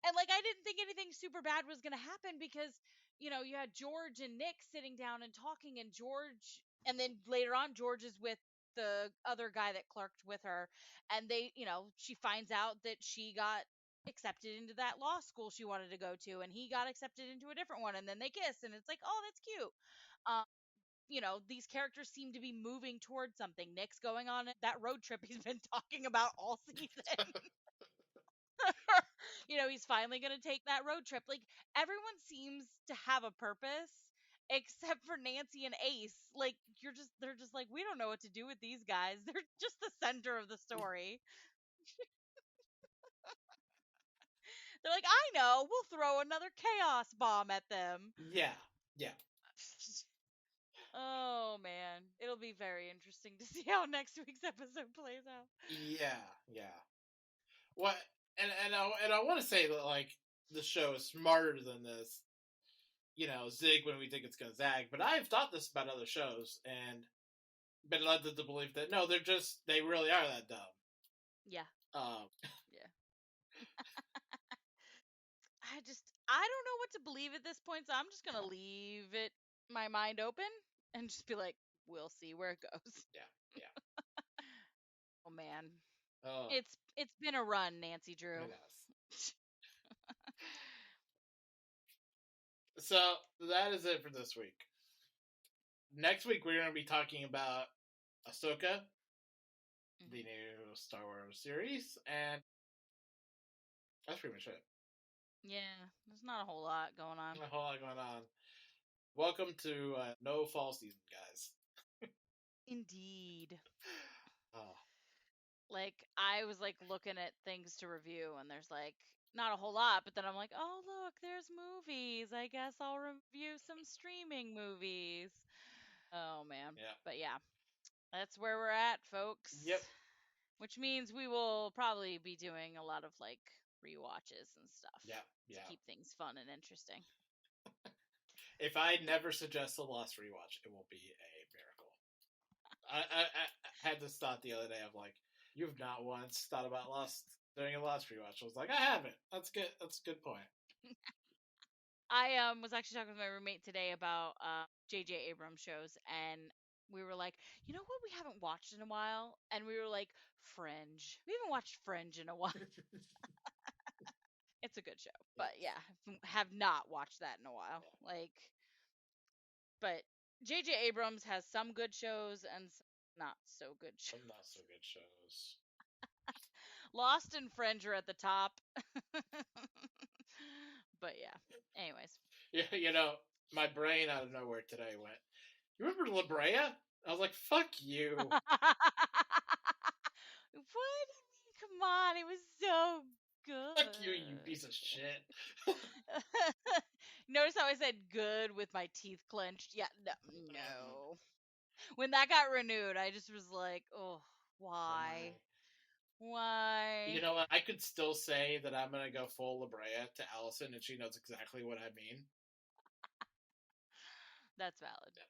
And like, I didn't think anything super bad was going to happen because, you had George and Nick sitting down and talking, and then later on, George is with the other guy that clerked with her. And she finds out that she got accepted into that law school she wanted to go to, and he got accepted into a different one. And then they kiss, and it's like, oh, that's cute. Um, these characters seem to be moving towards something. Nick's going on that road trip he's been talking about all season. He's finally going to take that road trip. Like, everyone seems to have a purpose except for Nancy and Ace. Like, they're just like, we don't know what to do with these guys. They're just the center of the story. They're like, I know, we'll throw another chaos bomb at them. Yeah, yeah. Oh man, it'll be very interesting to see how next week's episode plays out. Yeah, yeah. What and I want to say that like the show is smarter than this. Zig when we think it's gonna zag. But I've thought this about other shows and been led to believe that no, they really are that dumb. Yeah. Um, Yeah. I don't know what to believe at this point, so I'm just gonna leave my mind open and just be like, we'll see where it goes. yeah, yeah. Oh man, Oh, it's been a run, Nancy Drew. it has. So that is it for this week. Next week we're going to be talking about Ahsoka, the new Star Wars series, and that's pretty much it. Yeah, there's not a whole lot going on. Not a whole lot going on. Welcome to no fall season, guys. Indeed. Oh. Like, I was like looking at things to review, and there's like not a whole lot, but then I'm like, oh look, there's movies. I guess I'll review some streaming movies. Oh man. Yeah. But yeah, that's where we're at, folks. Yep. Which means we will probably be doing a lot of like rewatches and stuff. Yeah, To yeah. keep things fun and interesting. If I never suggest a Lost rewatch, it will be a miracle. I had this thought the other day of like, you've not once thought about Lost doing a Lost rewatch. I was like, I haven't. That's good. That's a good point. I was actually talking with my roommate today about J.J. Abrams shows, and we were like, you know what we haven't watched in a while? And we were like, Fringe. We haven't watched Fringe in a while. It's a good show, but yeah, have not watched that in a while. Yeah. Like, but J.J. Abrams has some good shows and some not so good shows. Some not so good shows. Lost and Fringe are at the top. But yeah. Anyways. Yeah, you know, my brain out of nowhere today went, you remember La Brea? I was like, fuck you. What? Come on, it was so good. Fuck you piece of shit. Notice how I said good with my teeth clenched? Yeah, no. When that got renewed, I just was like, oh, why? Why? You know what? I could still say that I'm going to go full La Brea to Allison, and she knows exactly what I mean. That's valid. Yeah.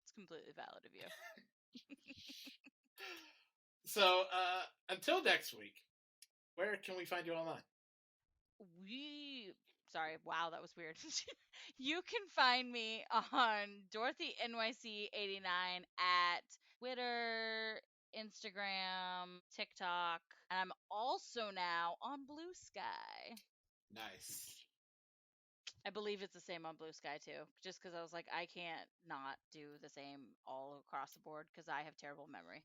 It's completely valid of you. So, until next week, where can we find you online? Sorry, wow, that was weird. You can find me on Dorothy NYC 89 at Twitter, Instagram, TikTok, and I'm also now on Blue Sky. Nice. I believe it's the same on Blue Sky too, just because I was like, I can't not do the same all across the board because I have terrible memory.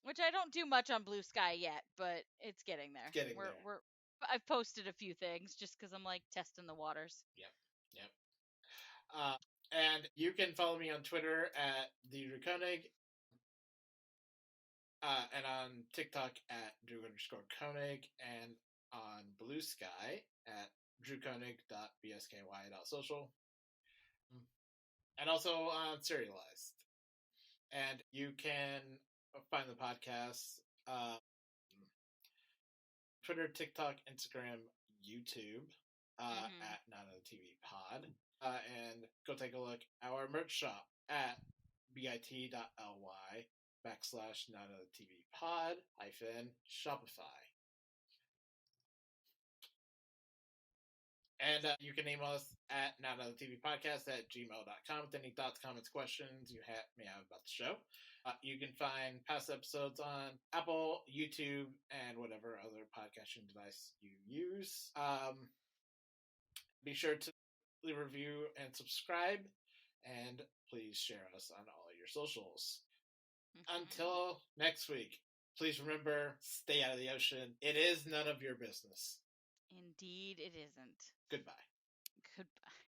Which I don't do much on Blue Sky yet, but it's getting there. I've posted a few things just because I'm like testing the waters. Yep. And you can follow me on Twitter at the Drew Koenig, and on TikTok at Drew_Koenig, and on Blue Sky at drewkoenig.bsky.social, and also on Serialized. And you can find the podcast Twitter, TikTok, Instagram, YouTube at Not Another TV Pod. And go take a look at our merch shop at bit.ly/Not Another TV Pod -Shopify. And you can email us at notanothertvpodcast@gmail.com with any thoughts, comments, questions you may have about the show. You can find past episodes on Apple, YouTube, and whatever other podcasting device you use. Be sure to leave a review and subscribe, and please share us on all your socials. Until next week, please remember, stay out of the ocean. It is none of your business. Indeed, it isn't. Goodbye. Goodbye.